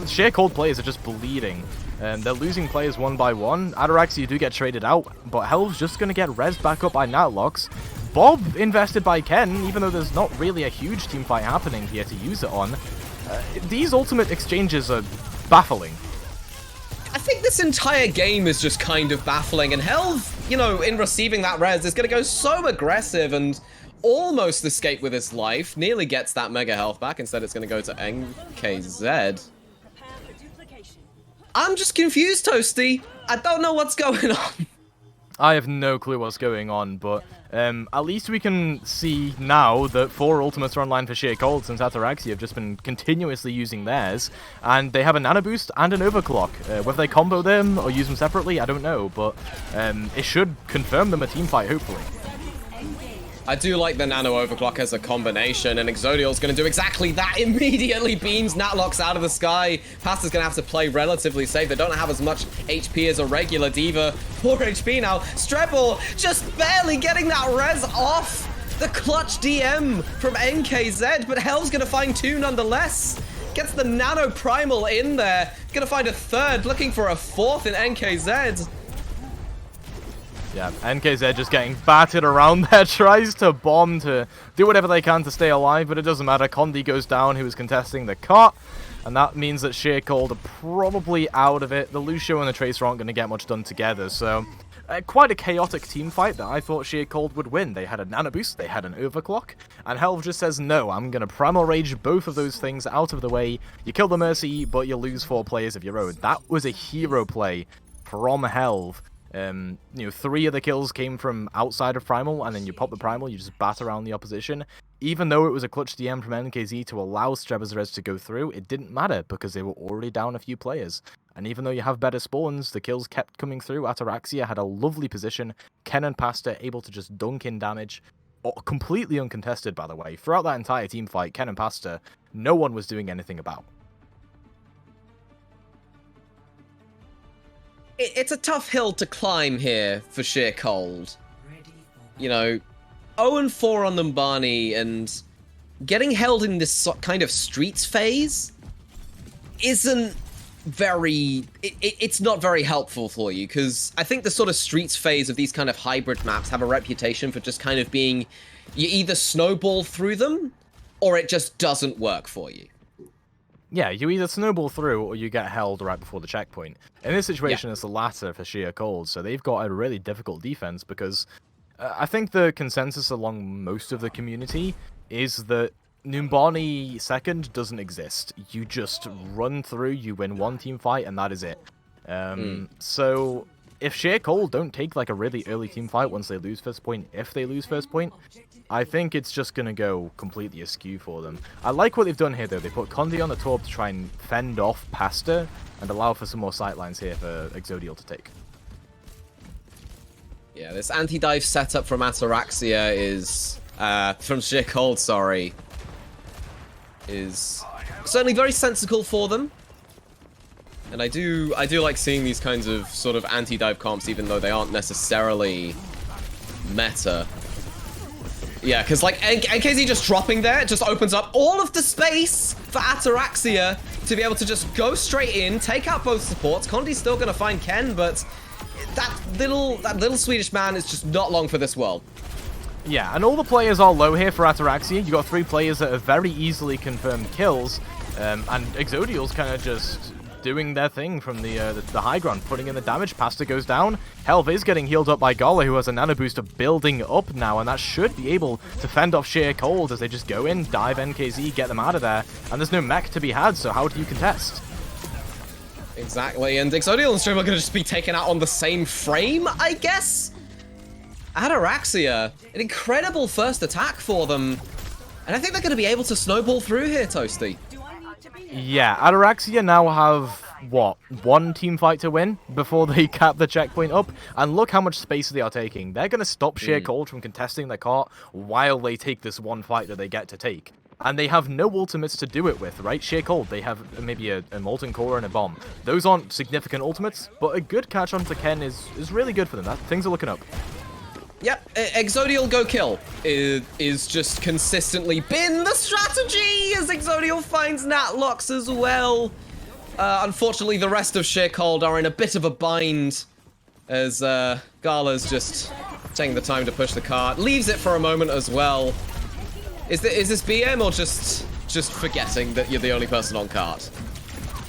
Sheer Cold players are just bleeding, and they're losing players one by one. Ataraxia do get traded out, but Hell's just gonna get rezzed back up by Natlocks. Bob invested by Ken, even though there's not really a huge team fight happening here to use it on. These ultimate exchanges are baffling. I think this entire game is just kind of baffling, and Hell, you know, in receiving that res, is gonna go so aggressive and almost escape with his life, nearly gets that mega health back. Instead, it's going to go to NKZ. I'm just confused, Toasty. I don't know what's going on. I have no clue what's going on, but at least we can see now that 4 ultimates are online for Sheer Cold, since Ataraxia have just been continuously using theirs, and they have a nano boost and an overclock. Whether they combo them or use them separately, I don't know, but it should confirm them a team fight, hopefully. I do like the nano overclock as a combination, and Exodial's going to do exactly that. Immediately beams Natlocks out of the sky. Pasta's going to have to play relatively safe. They don't have as much HP as a regular Diva. 4 HP now. Strebel just barely getting that res off. The clutch DM from NKZ, but Hell's going to find 2 nonetheless. Gets the nano primal in there. Going to find a 3rd, looking for a 4th in NKZ. Yeah, NKZ just getting battered around there, tries to bomb to do whatever they can to stay alive, but it doesn't matter. Condi goes down, who was contesting the cart, and that means that Sheer Cold are probably out of it. The Lucio and the Tracer aren't going to get much done together, so quite a chaotic team fight that I thought Sheer Cold would win. They had a nano boost, they had an overclock, and Helv just says, no, I'm going to Primal Rage both of those things out of the way. You kill the Mercy, but you lose 4 players of your own. That was a hero play from Helv. You know, 3 of the kills came from outside of Primal, and then you pop the Primal, you just bat around the opposition. Even though it was a clutch DM from NKZ to allow Strebazarez to go through, it didn't matter because they were already down a few players. And even though you have better spawns, the kills kept coming through. Ataraxia had a lovely position. Ken and Pasta able to just dunk in damage. Completely uncontested, by the way. Throughout that entire team fight, Ken and Pasta, no one was doing anything about. It's a tough hill to climb here for Sheer Cold. You know, 0-4 on Numbani, and getting held in this kind of streets phase isn't very... It's not very helpful for you, because I think the sort of streets phase of these kind of hybrid maps have a reputation for just kind of being... You either snowball through them, or it just doesn't work for you. Yeah, you either snowball through or you get held right before the checkpoint. In this situation, it's the latter for Sheer Cold, so they've got a really difficult defense because I think the consensus along most of the community is that Numbani second doesn't exist. You just run through, you win 1 team fight, and that is it. So if Sheer Cold don't take like a really early team fight once they lose first point, if they lose first point, I think it's just going to go completely askew for them. I like what they've done here, though. They put Condi on the top to try and fend off Pasta and allow for some more sightlines here for Exodial to take. Yeah, this anti-dive setup from Ataraxia is... from Sheer Cold, sorry. Is certainly very sensible for them. And I do like seeing these kinds of sort of anti-dive comps, even though they aren't necessarily meta. Yeah, because like NKZ just dropping there, it just opens up all of the space for Ataraxia to be able to just go straight in, take out both supports. Condi's still gonna find Ken, but that little Swedish man is just not long for this world. Yeah, and all the players are low here for Ataraxia. You got 3 players that have very easily confirmed kills, and Exodial's kind of just doing their thing from the high ground, putting in the damage. Pasta goes down. Helv is getting healed up by Gala, who has a nano booster building up now, and that should be able to fend off Sheer Cold as they just go in, dive NKZ, get them out of there, and there's no mech to be had, so how do you contest? Exactly, and Exodial and Stream are going to just be taken out on the same frame, I guess? Ataraxia, an incredible first attack for them, and I think they're going to be able to snowball through here, Toasty. Yeah, Ataraxia now have, what, 1 team fight to win before they cap the checkpoint up, and look how much space they are taking. They're going to stop Sheer Cold from contesting their cart while they take this 1 fight that they get to take. And they have no ultimates to do it with, right? Sheer Cold, they have maybe a Molten Core and a Bomb. Those aren't significant ultimates, but a good catch onto Ken is really good for them. Things are looking up. Yep, Exodial go kill is just consistently been the strategy as Exodial finds Natlox as well. Unfortunately, the rest of Sheer Cold are in a bit of a bind as Gala's just taking the time to push the cart. Leaves it for a moment as well. Is this BM or just forgetting that you're the only person on cart?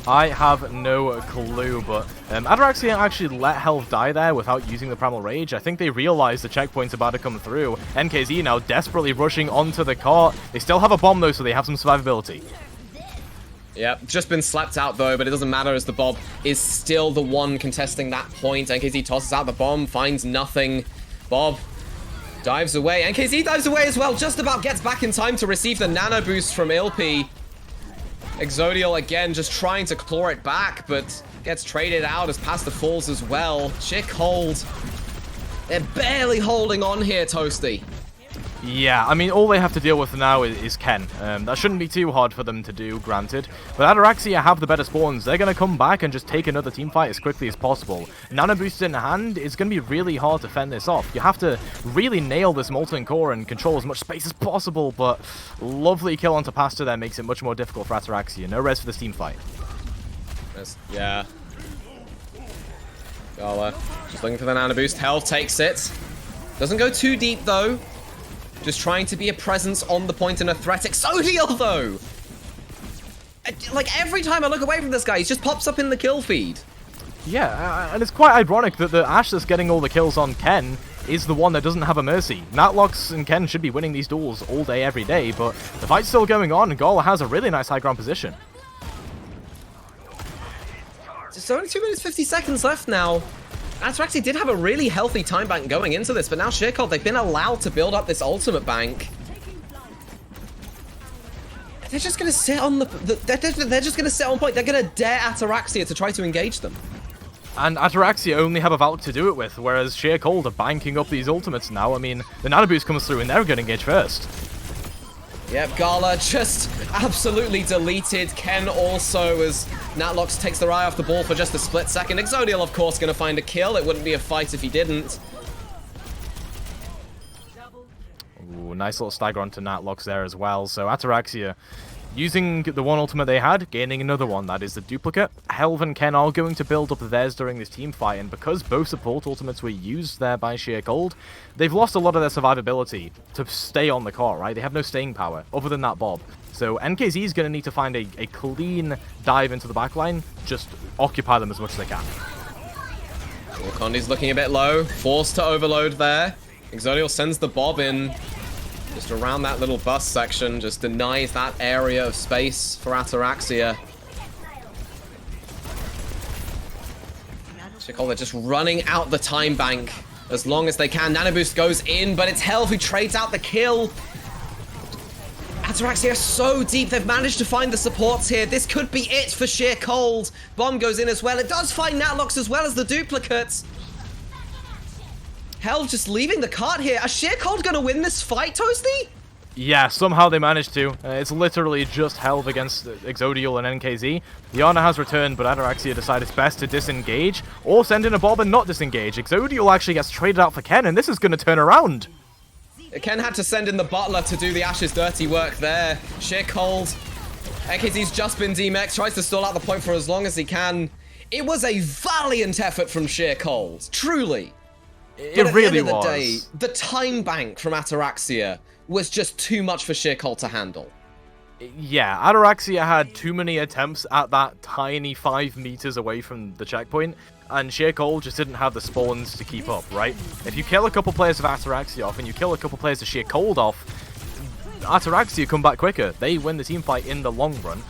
I have no clue, but Ataraxia actually let Helv die there without using the Primal Rage. I think they realized the checkpoint's about to come through. NKZ now desperately rushing onto the cart. They still have a bomb though, so they have some survivability. Yep, just been slapped out though, but it doesn't matter as the Bob is still the one contesting that point. NKZ tosses out the bomb, finds nothing. Bob dives away. NKZ dives away as well, just about gets back in time to receive the nano boost from Ilpi. Exodial again just trying to claw it back, but gets traded out as Pasta falls as well. Sheer Cold. They're barely holding on here, Toasty. Yeah, I mean, all they have to deal with now is Ken. That shouldn't be too hard for them to do, granted. But Ataraxia have the better spawns. They're going to come back and just take another team fight as quickly as possible. Nano boost in hand, it's going to be really hard to fend this off. You have to really nail this Molten Core and control as much space as possible, but lovely kill onto Pasta there makes it much more difficult for Ataraxia. No res for this team fight. Yeah. Gala just looking for the nano boost. Helv takes it. Doesn't go too deep, though. Just trying to be a presence on the point and a threat. Exodial, though! Like, every time I look away from this guy, he just pops up in the kill feed. Yeah, and it's quite ironic that the Ashe that's getting all the kills on Ken is the one that doesn't have a Mercy. Natlox and Ken should be winning these duels all day, every day, but the fight's still going on, and Gala has a really nice high ground position. There's only 2 minutes 50 seconds left now. Ataraxia did have a really healthy time bank going into this, but now Sheer Cold, they've been allowed to build up this ultimate bank. They're just going to sit on they're just going to sit on point. They're going to dare Ataraxia to try to engage them. And Ataraxia only have a Valk to do it with, whereas Sheer Cold are banking up these ultimates now. I mean, the nano boost comes through and they're going to engage first. Yep, Gala just absolutely deleted. Ken also, as Natlox takes their eye off the ball for just a split second. Exodial, of course, going to find a kill. It wouldn't be a fight if he didn't. Ooh, nice little stagger onto Natlox there as well. So Ataraxia using the one ultimate they had, gaining another one, that is the duplicate. Helv and Ken are going to build up theirs during this team fight, and because both support ultimates were used there by Sheer Cold, they've lost a lot of their survivability to stay on the court, right? They have no staying power, other than that Bob. So NKZ is going to need to find a clean dive into the backline, just occupy them as much as they can. Condi's looking a bit low, forced to overload there. Exodial sends the Bob in. Just around that little bus section, just denies that area of space for Ataraxia. Chicola just running out the time bank as long as they can. Nano Boost goes in, but it's Helv who trades out the kill. Ataraxia are so deep, they've managed to find the supports here. This could be it for Sheer Cold. Bomb goes in as well. It does find Natlox as well as the duplicates. Helv just leaving the cart here. Are Sheer Cold gonna win this fight, Toasty? Yeah, somehow they managed to. It's literally just Helv against Exodial and NKZ. The honor has returned, but Ataraxia decided it's best to disengage, or send in a Bob and not disengage. Exodial actually gets traded out for Ken, and this is going to turn around. Ken had to send in the butler to do the Ash's dirty work there. Sheer Cold. NKZ's just been DMX, tries to stall out the point for as long as he can. It was a valiant effort from Sheer Cold, truly. It really was. But at the end of the day, the time bank from Ataraxia was just too much for Sheer Cold to handle. Yeah, Ataraxia had too many attempts at that tiny 5 meters away from the checkpoint, and Sheer Cold just didn't have the spawns to keep up, right? If you kill a couple players of Ataraxia off and you kill a couple players of Sheer Cold off, Ataraxia come back quicker. They win the team fight in the long run.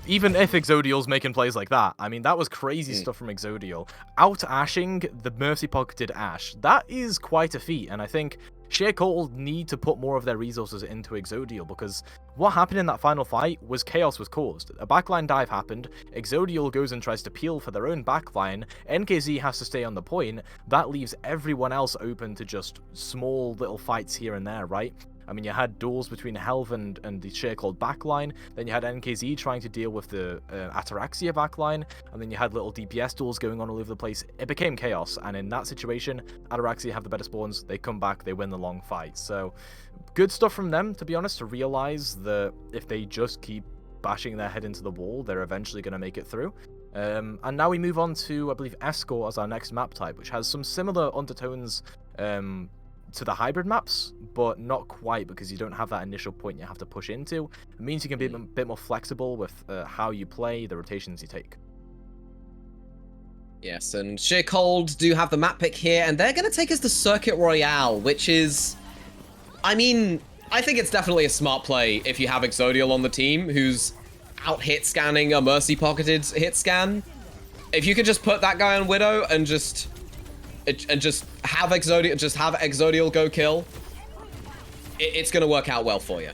Even if Exodial's making plays like that, I mean, that was crazy stuff from Exodial. Out-ashing the Mercy-pocketed Ash, that is quite a feat, and I think Sheer Cold need to put more of their resources into Exodial, because what happened in that final fight was chaos was caused. A backline dive happened, Exodial goes and tries to peel for their own backline, NKZ has to stay on the point, that leaves everyone else open to just small little fights here and there, right? I mean, you had duels between Helv and the Sheer Cold backline, then you had NKZ trying to deal with the Ataraxia backline, and then you had little DPS duels going on all over the place. It became chaos, and in that situation, Ataraxia have the better spawns, they come back, they win the long fight. So, good stuff from them, to be honest, to realize that if they just keep bashing their head into the wall, they're eventually going to make it through. And now we move on to, I believe, Escort as our next map type, which has some similar undertones to the hybrid maps, but not quite, because you don't have that initial point you have to push into. It means you can be a bit more flexible with how you play, the rotations you take. Yes, and Sheer Cold do have the map pick here, and they're going to take us to Circuit Royale, which is... I mean, I think it's definitely a smart play if you have Exodial on the team, who's out-hit scanning a Mercy-pocketed hit scan. If you could just put that guy on Widow and just have Exodial go kill, it's gonna work out well for you.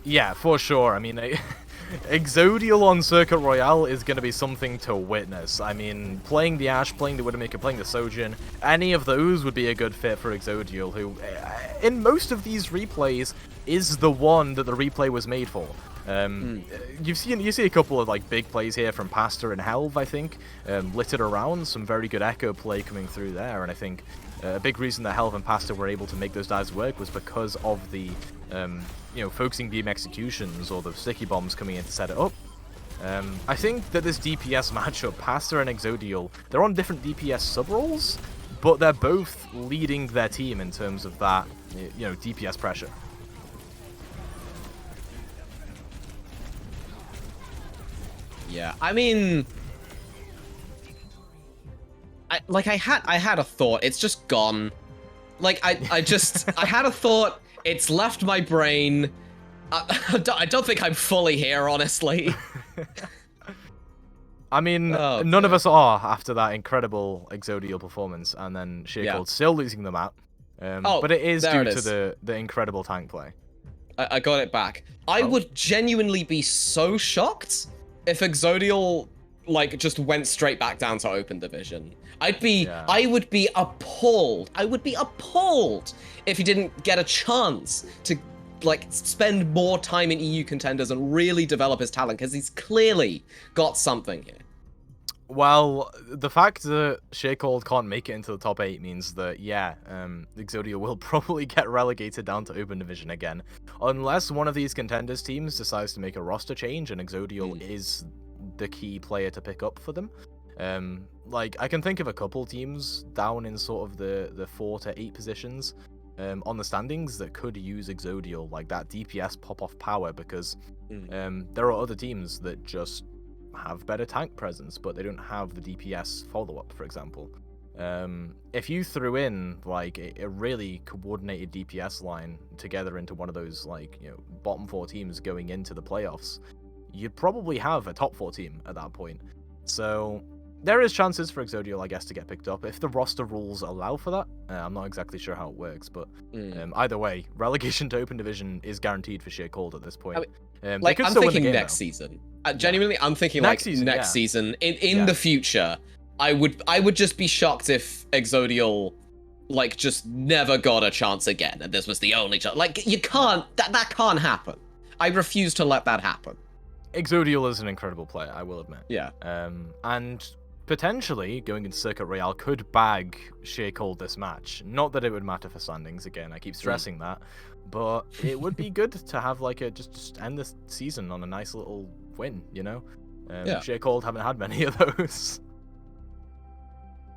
Yeah, for sure. I mean, Exodial on Circuit Royale is gonna be something to witness. I mean, playing the Ashe, playing the Widowmaker, playing the Sojourn, any of those would be a good fit for Exodial, who, in most of these replays, is the one that the replay was made for. You see a couple of like big plays here from Pastor and Helv, I think, littered around. Some very good echo play coming through there, and I think a big reason that Helv and Pastor were able to make those dives work was because of the focusing beam executions or the sticky bombs coming in to set it up. I think that this DPS matchup, Pastor and Exodial, they're on different DPS sub-roles, but they're both leading their team in terms of that, DPS pressure. Yeah, I mean, I had a thought. It's just gone. Like I had a thought. It's left my brain. I don't think I'm fully here, honestly. I mean, none of us are after that incredible Exodial performance, and then Sheer Cold still losing the map. But it is due to the incredible tank play. I got it back. I would genuinely be so shocked if Exodial just went straight back down to open division. I would be appalled. I would be appalled if he didn't get a chance to spend more time in EU contenders and really develop his talent, because he's clearly got something here. Well, the fact that Sheer Cold can't make it into the top 8 means that, Exodial will probably get relegated down to Open Division again. Unless one of these contenders teams decides to make a roster change and Exodial is the key player to pick up for them. I can think of a couple teams down in sort of the 4 to 8 positions on the standings that could use Exodial, like that DPS pop-off power, because there are other teams that just have better tank presence, but they don't have the DPS follow-up, for example. If you threw in a really coordinated DPS line together into one of those bottom 4 teams going into the playoffs, you'd probably have a top 4 team at that point. So there is chances for Exodial, I guess, to get picked up if the roster rules allow for that. I'm not exactly sure how it works, but either way, relegation to Open Division is guaranteed for sheer cold at this point. I'm thinking next season. Genuinely, I'm thinking next season. In the future, I would just be shocked if Exodial just never got a chance again, and this was the only chance. You can't. That can't happen. I refuse to let that happen. Exodial is an incredible player, I will admit. Yeah. And potentially, going into Circuit Royale could bag Sheer Cold this match. Not that it would matter for standings, again, I keep stressing that. But it would be good to have, just end the season on a nice little win, you know? Sheer Cold haven't had many of those.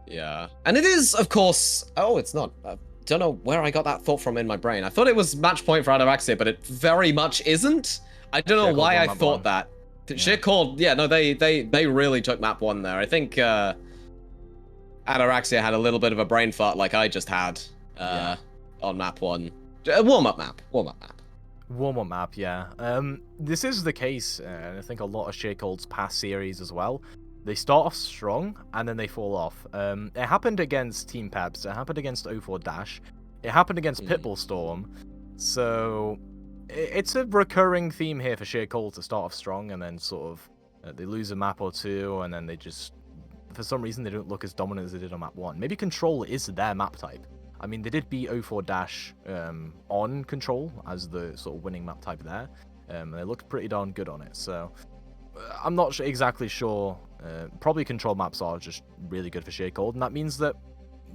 Yeah. And it is, of course... Oh, it's not. I don't know where I got that thought from in my brain. I thought it was match point for Ataraxia, but it very much isn't. I don't know why I thought that. Sheer Cold, no, they really took map 1 there. I think Ataraxia had a little bit of a brain fart like I just had on map 1. Warm-up map. Warm-up map, yeah. This is the case, and I think a lot of Sheer Cold's past series as well. They start off strong, and then they fall off. It happened against Team Peps, it happened against 04 Dash, it happened against Pitbull Storm, so... It's a recurring theme here for Sheer Cold to start off strong, and then sort of they lose a map or two, and then they just, for some reason, they don't look as dominant as they did on map 1. Maybe Control is their map type. I mean, they did beat 04 Dash on Control as the sort of winning map type there, and they looked pretty darn good on it. So I'm not exactly sure. Probably Control maps are just really good for Sheer Cold, and that means that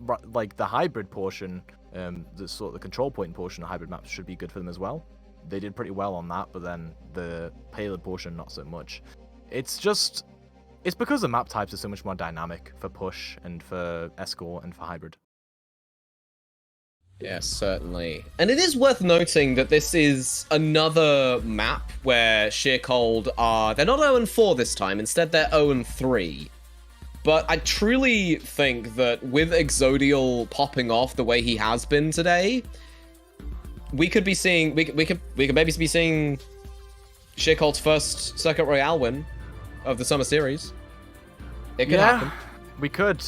the hybrid portion, the sort of the control point portion of hybrid maps should be good for them as well. They did pretty well on that, but then the payload portion, not so much. It's because the map types are so much more dynamic for push and for escort and for hybrid. Yes, certainly. And it is worth noting that this is another map where Sheer Cold they're not 0-4 this time, instead they're 0-3. But I truly think that with Exodial popping off the way he has been today, we could be seeing we could maybe be seeing Sheer Cold's first Circuit Royale win of the Summer Series. It could happen. We could.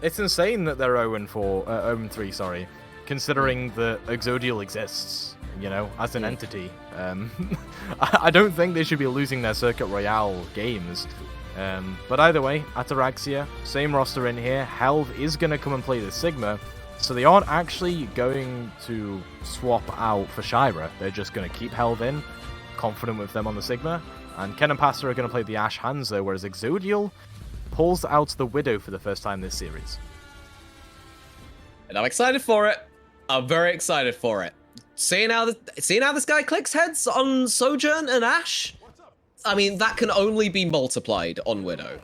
It's insane that they're 0-3, sorry, considering that Exodial exists, you know, as an entity. I don't think they should be losing their Circuit Royale games. But either way, Ataraxia, same roster in here. Helve is going to come and play the Sigma. So they aren't actually going to swap out for Shira. They're just going to keep Helve in, confident with them on the Sigma. And Ken and Pasta are going to play the Ashe Hanzo, whereas Exodial pulls out the Widow for the first time this series. And I'm excited for it. I'm very excited for it. Seeing how this guy clicks heads on Sojourn and Ashe, I mean, that can only be multiplied on Widow.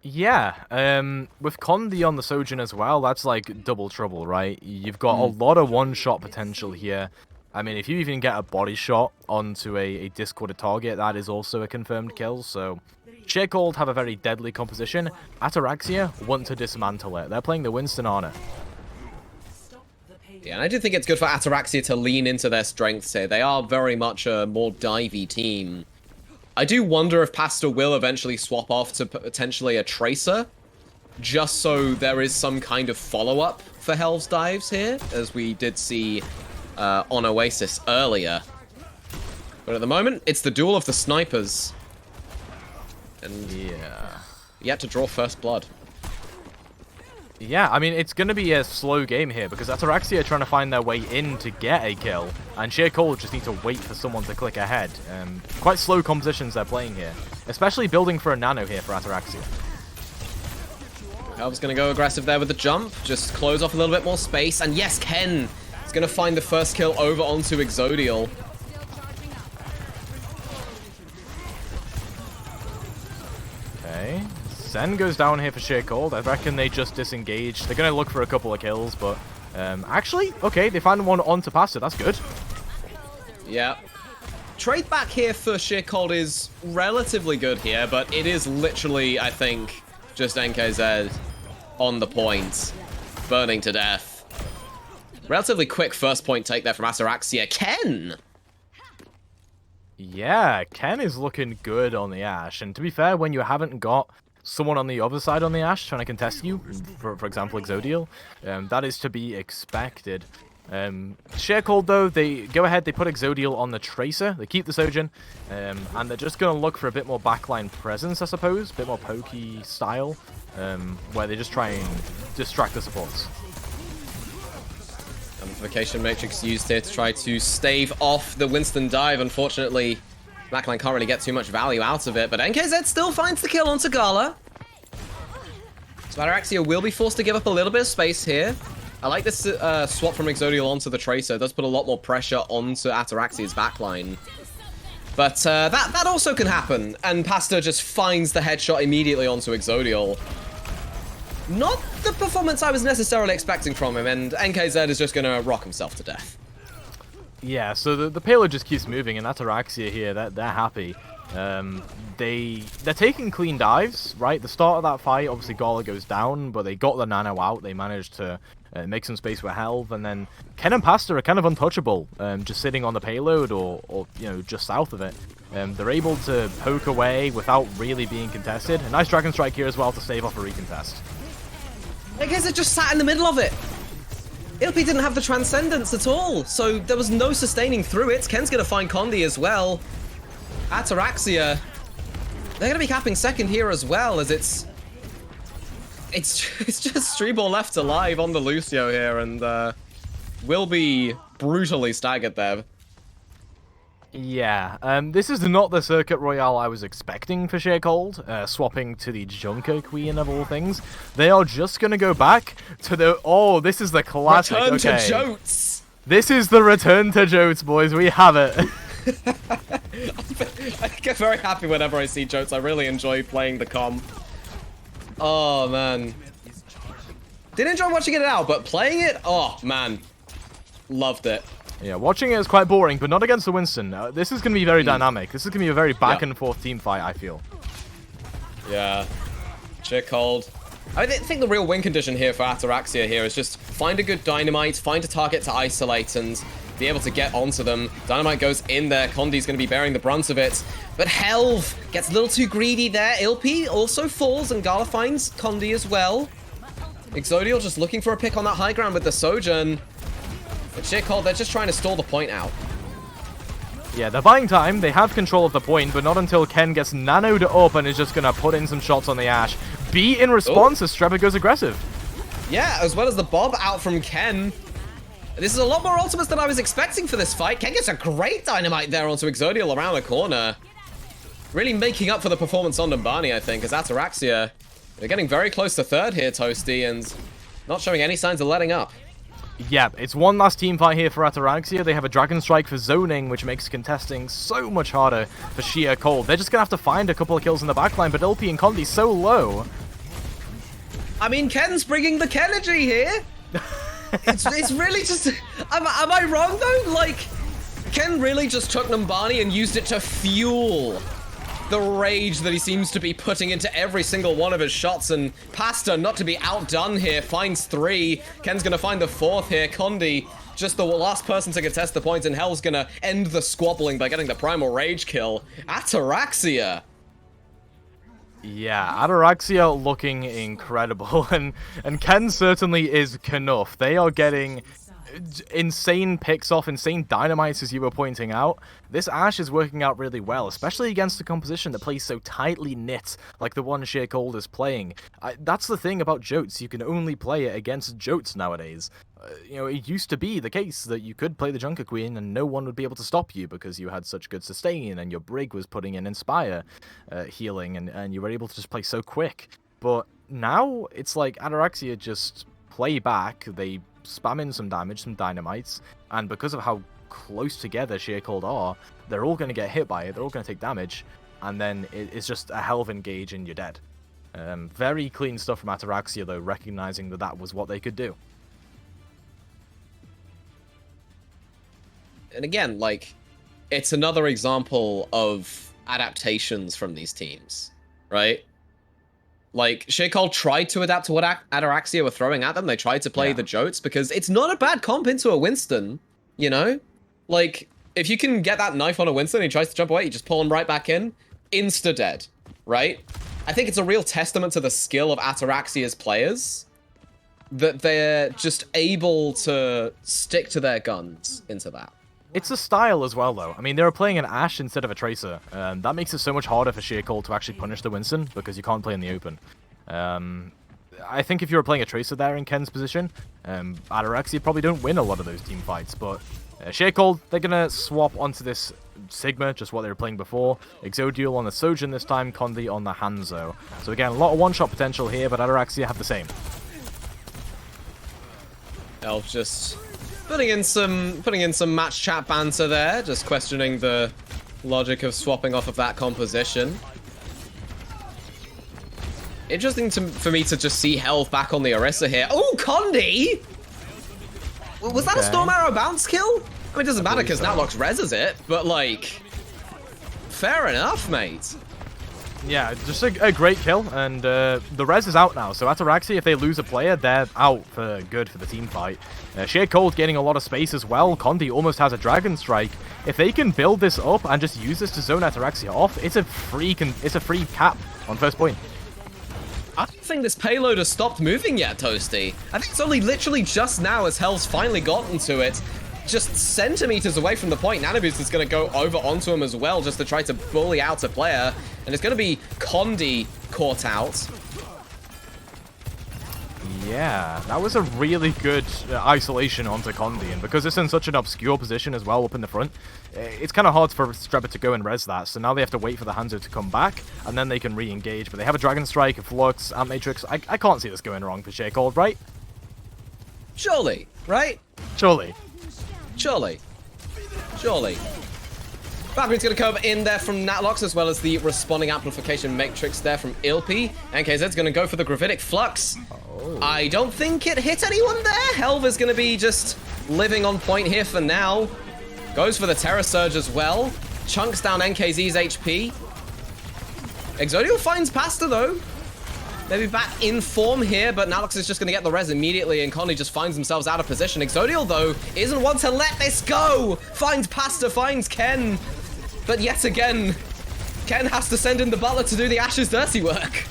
Yeah, with Condi on the Sojourn as well, that's like double trouble, right? You've got a lot of one-shot potential here. I mean, if you even get a body shot onto a discorded target, that is also a confirmed kill, so... Sheer Cold have a very deadly composition. Ataraxia want to dismantle it. They're playing the Winston Ana. Yeah, and I do think it's good for Ataraxia to lean into their strengths here. They are very much a more divey team. I do wonder if Pasta will eventually swap off to potentially a Tracer, just so there is some kind of follow-up for Helve's dives here, as we did see on Oasis earlier. But at the moment, it's the duel of the snipers. And yet to draw first blood. Yeah, I mean, it's going to be a slow game here, because Ataraxia are trying to find their way in to get a kill, and Sheer Cold just need to wait for someone to click ahead. Quite slow compositions they're playing here, especially building for a nano here for Ataraxia. Helve's going to go aggressive there with the jump, just close off a little bit more space, and yes, Ken is going to find the first kill over onto Exodial. Okay. Zen goes down here for Sheer Cold. I reckon they just disengage. They're going to look for a couple of kills, but actually, okay, they find one onto Pasta. That's good. Yeah. Trade back here for Sheer Cold is relatively good here, but it is literally, I think, just NKZ on the point, burning to death. Relatively quick first point take there from Ataraxia. Ken! Yeah, Ken is looking good on the Ashe, and to be fair, when you haven't got someone on the other side on the Ashe trying to contest you, for example, Exodial. That is to be expected. Sharecold, though, they go ahead, they put Exodial on the Tracer, they keep the Sojourn, and they're just going to look for a bit more backline presence, I suppose, a bit more pokey style, where they just try and distract the supports. Amplification Matrix used here to try to stave off the Winston dive. Unfortunately, backline can't really get too much value out of it, but NKZ still finds the kill onto Gala. So Ataraxia will be forced to give up a little bit of space here. I like this swap from Exodial onto the Tracer. It does put a lot more pressure onto Ataraxia's backline. But that also can happen, and Pasta just finds the headshot immediately onto Exodial. Not the performance I was necessarily expecting from him, and NKZ is just going to rock himself to death. Yeah, so the payload just keeps moving, and Ataraxia here, they're happy. They're taking clean dives, right? The start of that fight, obviously Gala goes down, but they got the nano out. They managed to make some space with Helve, and then Ken and Pasta are kind of untouchable, just sitting on the payload or you know, just south of it. They're able to poke away without really being contested. A nice Dragon Strike here as well to save off a recontest. I guess it just sat in the middle of it. ILP didn't have the Transcendence at all, so there was no sustaining through it. Ken's going to find Condi as well. Ataraxia, they're going to be capping second here as well, as it's just Streetball left alive on the Lucio here, and will be brutally staggered there. Yeah, this is not the Circuit Royale I was expecting for Sharecold, swapping to the Junker Queen of all things. They are just going to go back to the... Oh, this is the classic. Return to Jotes! This is the return to Jotes, boys. We have it. I get very happy whenever I see Jotes. I really enjoy playing the comp. Oh, man. Didn't enjoy watching it out, but playing it? Oh, man. Loved it. Yeah, watching it is quite boring, but not against the Winston. This is going to be very dynamic. This is going to be a very back-and-forth team fight, I feel. Yeah. Sharecold. I think the real win condition here for Ataraxia here is just find a good Dynamite, find a target to isolate, and be able to get onto them. Dynamite goes in there. Condi's going to be bearing the brunt of it. But Helve gets a little too greedy there. ILP also falls, and Gala finds Condi as well. Exodial just looking for a pick on that high ground with the Sojourn. But Sharecold, they're just trying to stall the point out. Yeah, they're buying time. They have control of the point, but not until Ken gets nanoed up and is just going to put in some shots on the Ashe. B in response as Streba goes aggressive. Yeah, as well as the Bob out from Ken. This is a lot more ultimates than I was expecting for this fight. Ken gets a great Dynamite there onto Exodial around the corner. Really making up for the performance on Numbani, I think, as Ataraxia. They're getting very close to third here, Toasty, and not showing any signs of letting up. Yeah, it's one last team fight here for Ataraxia. They have a Dragon Strike for zoning, which makes contesting so much harder for Sharecold. They're just going to have to find a couple of kills in the backline, but LP and Condi so low. I mean, Ken's bringing the Kenergy here. It's really just... Am I wrong, though? Like, Ken really just took Numbani and used it to fuel the rage that he seems to be putting into every single one of his shots, and Pasta, not to be outdone here, finds 3. Ken's gonna find the 4th here. Condi, just the last person to contest the point, and Hell's gonna end the squabbling by getting the Primal Rage kill. Ataraxia. Yeah, Ataraxia looking incredible, and Ken certainly is Knuff. They are getting insane picks off, insane dynamites, as you were pointing out. This Ashe is working out really well, especially against a composition that plays so tightly knit, like the one Sharecold is playing. That's the thing about Jotes, you can only play it against Jotes nowadays. You know, it used to be the case that you could play the Junker Queen and no one would be able to stop you because you had such good sustain and your Brig was putting in Inspire healing and you were able to just play so quick. But now, it's like Ataraxia just play back, they spam in some damage, some dynamites, and because of how close together Sharecold are, they're all going to get hit by it, they're all going to take damage, and then it's just a hell of engage and you're dead. Very clean stuff from Ataraxia, though, recognizing that that was what they could do. And again, like, it's another example of adaptations from these teams, right? Like, Sharecold tried to adapt to what Ataraxia were throwing at them. They tried to play the Jotes because it's not a bad comp into a Winston, you know? Like, if you can get that knife on a Winston and he tries to jump away, you just pull him right back in, insta-dead, right? I think it's a real testament to the skill of Ataraxia's players that they're just able to stick to their guns into that. It's a style as well, though. I mean, they were playing an Ashe instead of a Tracer. That makes it so much harder for Sheercold to actually punish the Winston, because you can't play in the open. I think if you were playing a Tracer there in Ken's position, Ataraxia probably don't win a lot of those team fights, but Sheercold, they're going to swap onto this Sigma, just what they were playing before. Exodial on the Sojourn this time, Condi on the Hanzo. So again, a lot of one-shot potential here, but Ataraxia have the same. Elf just putting in some match chat banter there, just questioning the logic of swapping off of that composition. Interesting for me to just see Health back on the Orisa here. Oh, Condi! Was that a Storm Arrow bounce kill? I mean, it doesn't matter because Natlox reses it, but like, fair enough, mate. Yeah, just a great kill, and the res is out now, so Ataraxia, if they lose a player, they're out for good for the team fight. Sheercold gaining a lot of space as well. Condi almost has a Dragon Strike. If they can build this up and just use this to zone Ataraxia off, it's a free cap on first point. I don't think this payload has stopped moving yet, Toasty. I think it's only literally just now as Hell's finally gotten to it. Just centimeters away from the point, Nanoboost is going to go over onto him as well just to try to bully out a player. And it's going to be Condi caught out. Yeah, that was a really good isolation onto Condi. And because it's in such an obscure position as well up in the front, it's kind of hard for Strebber to go and res that. So now they have to wait for the Hanzo to come back, and then they can re-engage. But they have a Dragon Strike, a Flux, Amp Matrix. I can't see this going wrong for Sheercold, right? Surely, right? Surely. Surely. Valkyrie's going to come in there from Natlox, as well as the responding amplification matrix there from Ilpi. NKZ's going to go for the Gravitic Flux. Oh. I don't think it hit anyone there. Helv is going to be just living on point here for now. Goes for the Terror Surge as well. Chunks down NKZ's HP. Exodial finds Pasta though. Maybe back in form here, but Natlox is just going to get the res immediately, and Conley just finds themselves out of position. Exodial, though, isn't one to let this go! Finds Pasta, finds Ken. But yet again, Ken has to send in the butler to do the Ashe's dirty work.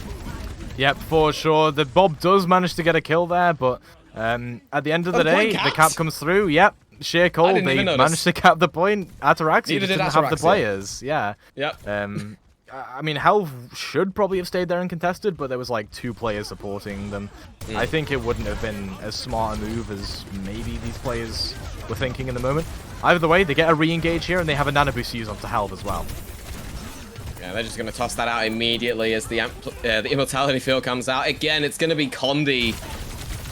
Yep, for sure. The Bob does manage to get a kill there, but at the end of the day, the cap comes through. Yep, Sheercold, they managed to cap the point. Ataraxia just didn't have the players. Yeah. Yep. I mean, Helv should probably have stayed there and contested, but there was like 2 players supporting them. I think it wouldn't have been as smart a move as maybe these players were thinking in the moment. Either way, they get a re-engage here, and they have a Nano Boost use onto Helv as well. Yeah, they're just going to toss that out immediately as the Immortality Field comes out. Again, it's going to be Condi,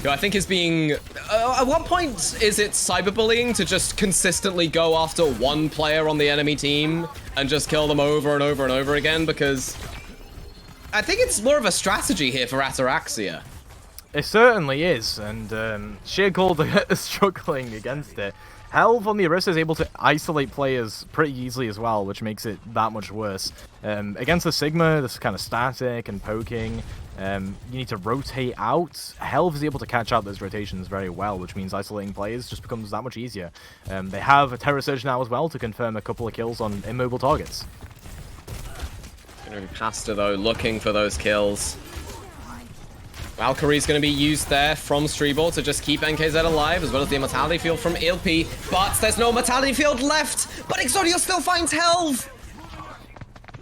who I think is being... at what point is it cyberbullying to just consistently go after one player on the enemy team and just kill them over and over and over again? Because I think it's more of a strategy here for Ataraxia. It certainly is, and Sheercold is struggling against it. Helv on the Orisa is able to isolate players pretty easily as well, which makes it that much worse. Against the Sigma, this is kind of static and poking. You need to rotate out. Helv is able to catch out those rotations very well, which means isolating players just becomes that much easier. They have a Terror Surge now as well to confirm a couple of kills on immobile targets. Gonna be Pasta though, looking for those kills. Valkyrie's going to be used there from Streeball to just keep NKZ alive, as well as the Immortality Field from Ilpi. But there's no Immortality Field left! But Exodial still finds Helv!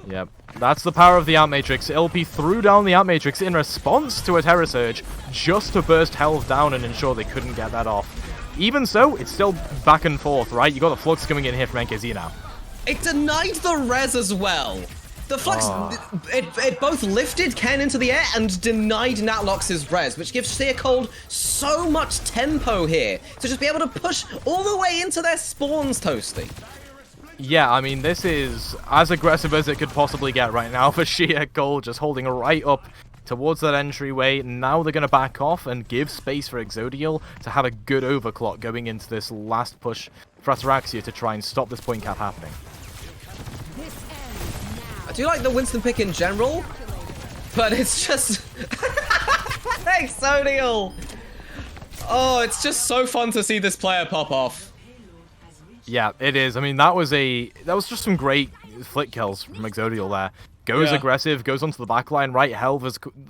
Yep, that's the power of the Amp Matrix. Ilpi threw down the Amp Matrix in response to a Terror Surge, just to burst Helv down and ensure they couldn't get that off. Even so, it's still back and forth, right? You got the Flux coming in here from NKZ now. It denied the res as well. The Flux, it both lifted Ken into the air and denied Natlox's res, which gives Sheercold so much tempo here to just be able to push all the way into their spawns, Toasty. Yeah, I mean, this is as aggressive as it could possibly get right now for Sheercold, just holding right up towards that entryway. Now they're going to back off and give space for Exodial to have a good overclock going into this last push for Ataraxia to try and stop this point cap happening. I do like the Winston pick in general, but it's just... Exodial! Oh, it's just so fun to see this player pop off. Yeah, it is. I mean, that was just some great flick kills from Exodial there. goes aggressive, goes onto the backline, right?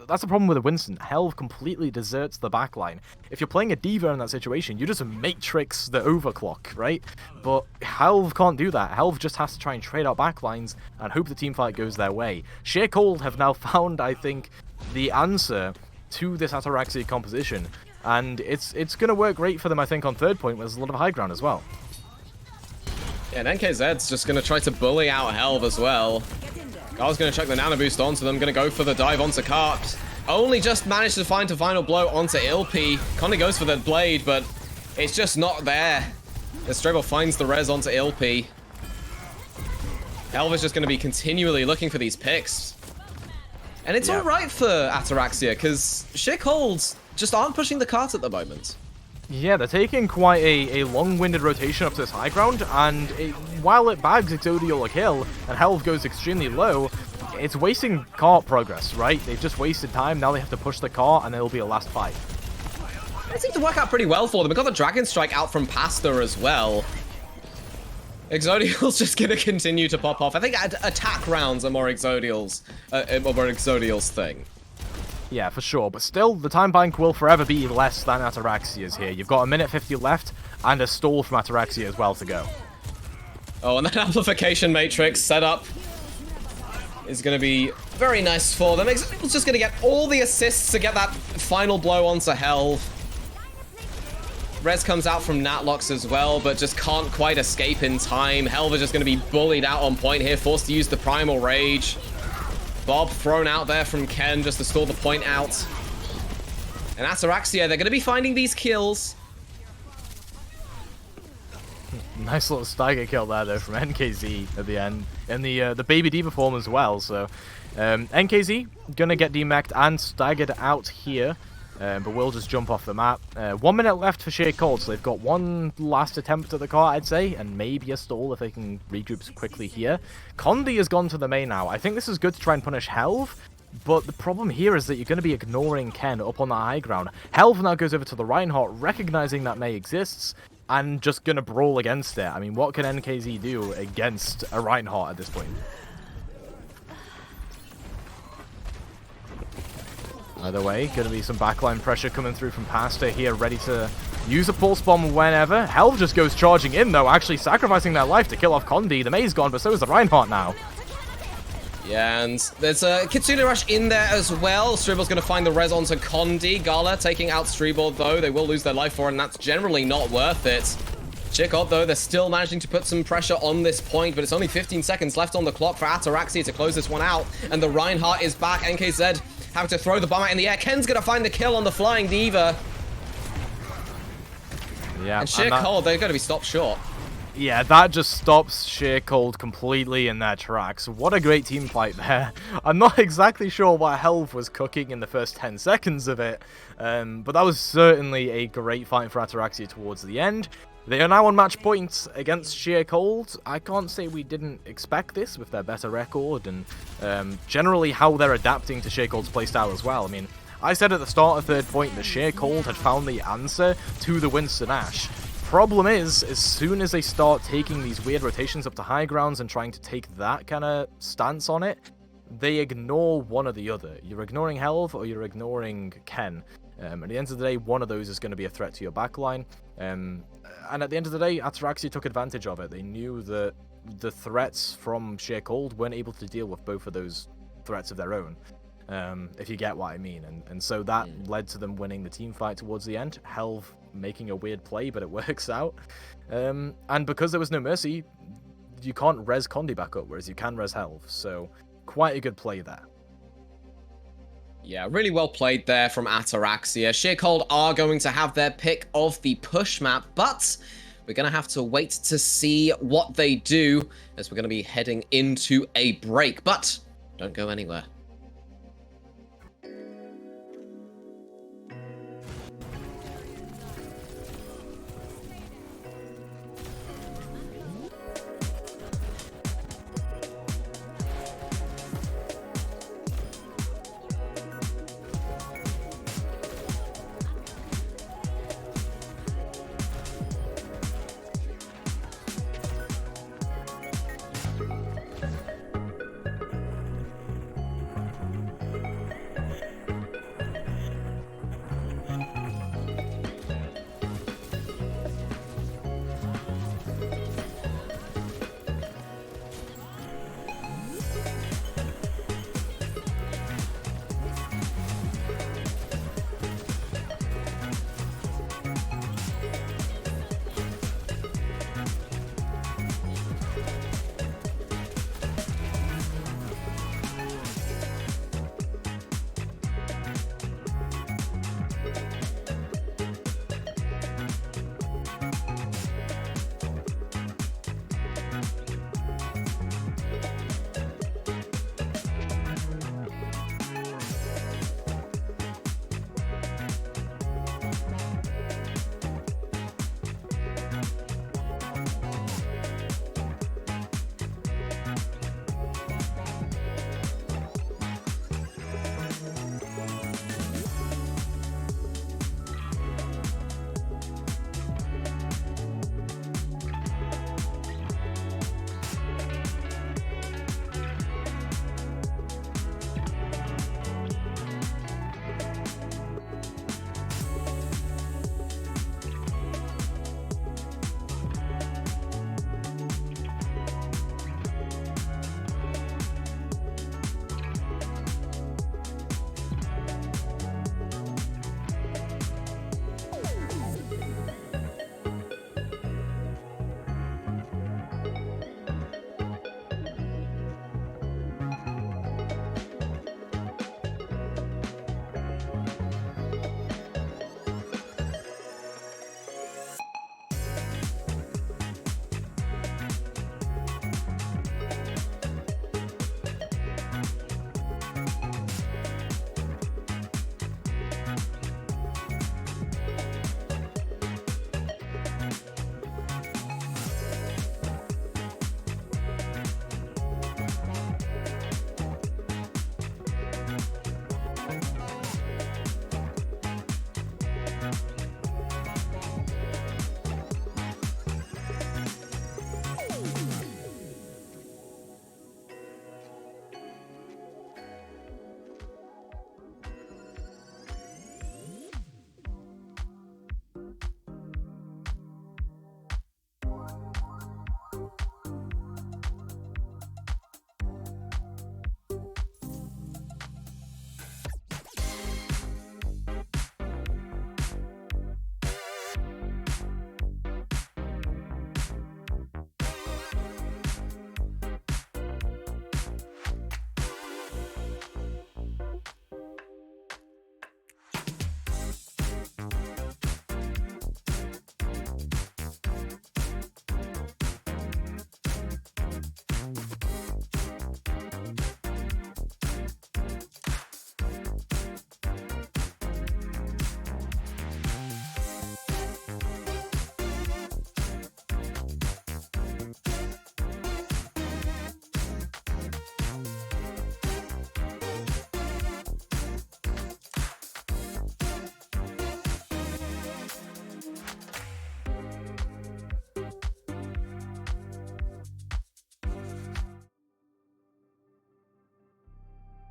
That's the problem with a Winston. Helve completely deserts the backline. If you're playing a D.Va in that situation, you just matrix the overclock, right? But Helve can't do that. Helve just has to try and trade out backlines and hope the teamfight goes their way. Sheer Cold have now found, I think, the answer to this Ataraxia composition, and it's going to work great for them, I think, on third point, where there's a lot of high ground as well. Yeah, and NKZ's just going to try to bully out Helve as well. Gar's going to chuck the nano boost onto them, going to go for the dive onto Carp. Only just managed to find a final blow onto Ilpi. Connie goes for the blade, but it's just not there. As Strebel finds the res onto Ilpi. Helve is just going to be continually looking for these picks. And it's alright for Ataraxia, because Sheer Colds just aren't pushing the cart at the moment. Yeah, they're taking quite a long-winded rotation up to this high ground, and while it bags Exodial a kill, and Helve goes extremely low, it's wasting cart progress, right? They've just wasted time, now they have to push the cart, and it'll be a last fight. It seems to work out pretty well for them. We got the Dragon Strike out from Pasta as well. Exodial's just gonna continue to pop off. I think attack rounds are more Exodial's thing. Yeah, for sure, but still, the time bank will forever be less than Ataraxia's here. You've got a minute 50 left, and a stall from Ataraxia as well to go. Oh, and that amplification matrix setup is going to be very nice for them. Exodial's just going to get all the assists to get that final blow onto Helve. Res comes out from Natlox as well, but just can't quite escape in time. Helve is just going to be bullied out on point here, forced to use the Primal Rage. Bob thrown out there from Ken just to stall the point out. And Ataraxia, they're going to be finding these kills. Nice little stagger kill there, though, from NKZ at the end. And the Baby D form as well, so... NKZ going to get demeched and staggered out here. But we'll just jump off the map. 1 minute left for Sheer Cold, so they've got one last attempt at the cart, I'd say, and maybe a stall if they can regroup quickly here. Condi has gone to the main now. I think this is good to try and punish Helve, but the problem here is that you're going to be ignoring Ken up on the high ground. Helve now goes over to the Reinhardt, recognizing that Mei exists, and just going to brawl against it. I mean, what can NKZ do against a Reinhardt at this point? Either way, going to be some backline pressure coming through from Pasta here, ready to use a pulse bomb whenever. Helve just goes charging in, though, actually sacrificing their life to kill off Condi. The Mei's gone, but so is the Reinhardt now. Yeah, and there's a Kitsune Rush in there as well. Stribble's going to find the res onto Condi. Gala taking out Strible, though. They will lose their life for it, and that's generally not worth it. Chicot, though, they're still managing to put some pressure on this point, but it's only 15 seconds left on the clock for Ataraxia to close this one out. And the Reinhardt is back. NKZ having to throw the bomb out in the air. Ken's going to find the kill on the flying D.Va. Yeah, and Sheer Cold, they're going to be stopped short. Yeah, that just stops Sheer Cold completely in their tracks. What a great team fight there. I'm not exactly sure what Helve was cooking in the first 10 seconds of it, but that was certainly a great fight for Ataraxia towards the end. They are now on match points against Sheer Cold. I can't say we didn't expect this with their better record and generally how they're adapting to Sheer Cold's playstyle as well. I mean, I said at the start of third point that Sheer Cold had found the answer to the Winston Ash. Problem is, as soon as they start taking these weird rotations up to high grounds and trying to take that kind of stance on it, they ignore one or the other. You're ignoring Helve or you're ignoring Ken. At the end of the day, one of those is going to be a threat to your backline. And at the end of the day, Ataraxia took advantage of it. They knew that the threats from Sheer Cold weren't able to deal with both of those threats of their own, if you get what I mean. And so that led to them winning the team fight towards the end. Helve making a weird play, but it works out. And because there was no mercy, you can't res Condi back up, whereas you can res Helve. So quite a good play there. Yeah, really well played there from Ataraxia. Sheer Cold are going to have their pick of the push map, but we're going to have to wait to see what they do as we're going to be heading into a break. But don't go anywhere.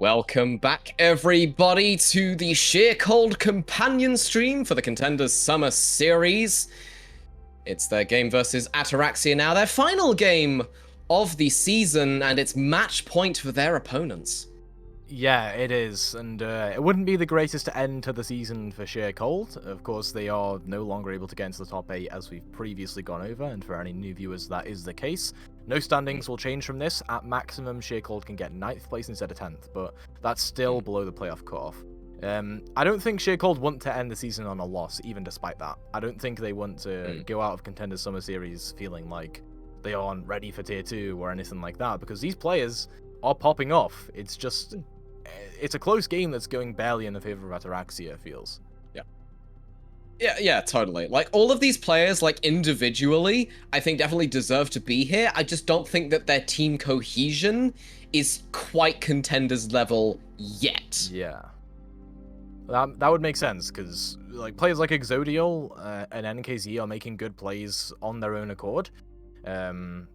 Welcome back, everybody, to the Sheer Cold companion stream for the Contenders Summer Series. It's their game versus Ataraxia now, their final game of the season, and it's match point for their opponents. Yeah, it is, and it wouldn't be the greatest end to the season for Sheer Cold. Of course, they are no longer able to get into the top 8 as we've previously gone over, and for any new viewers, that is the case. No standings will change from this. At maximum, Sheer Cold can get 9th place instead of 10th, but that's still below the playoff cutoff. I don't think Sheer Cold want to end the season on a loss, even despite that. I don't think they want to go out of Contenders Summer Series feeling like they aren't ready for Tier 2 or anything like that, because these players are popping off. It's just... it's a close game that's going barely in the favor of Ataraxia, it feels. Yeah, totally. Like, all of these players, like, individually, I think definitely deserve to be here. I just don't think that their team cohesion is quite Contenders level yet. Yeah. That would make sense, because like players like Exodial and NKZ are making good plays on their own accord. And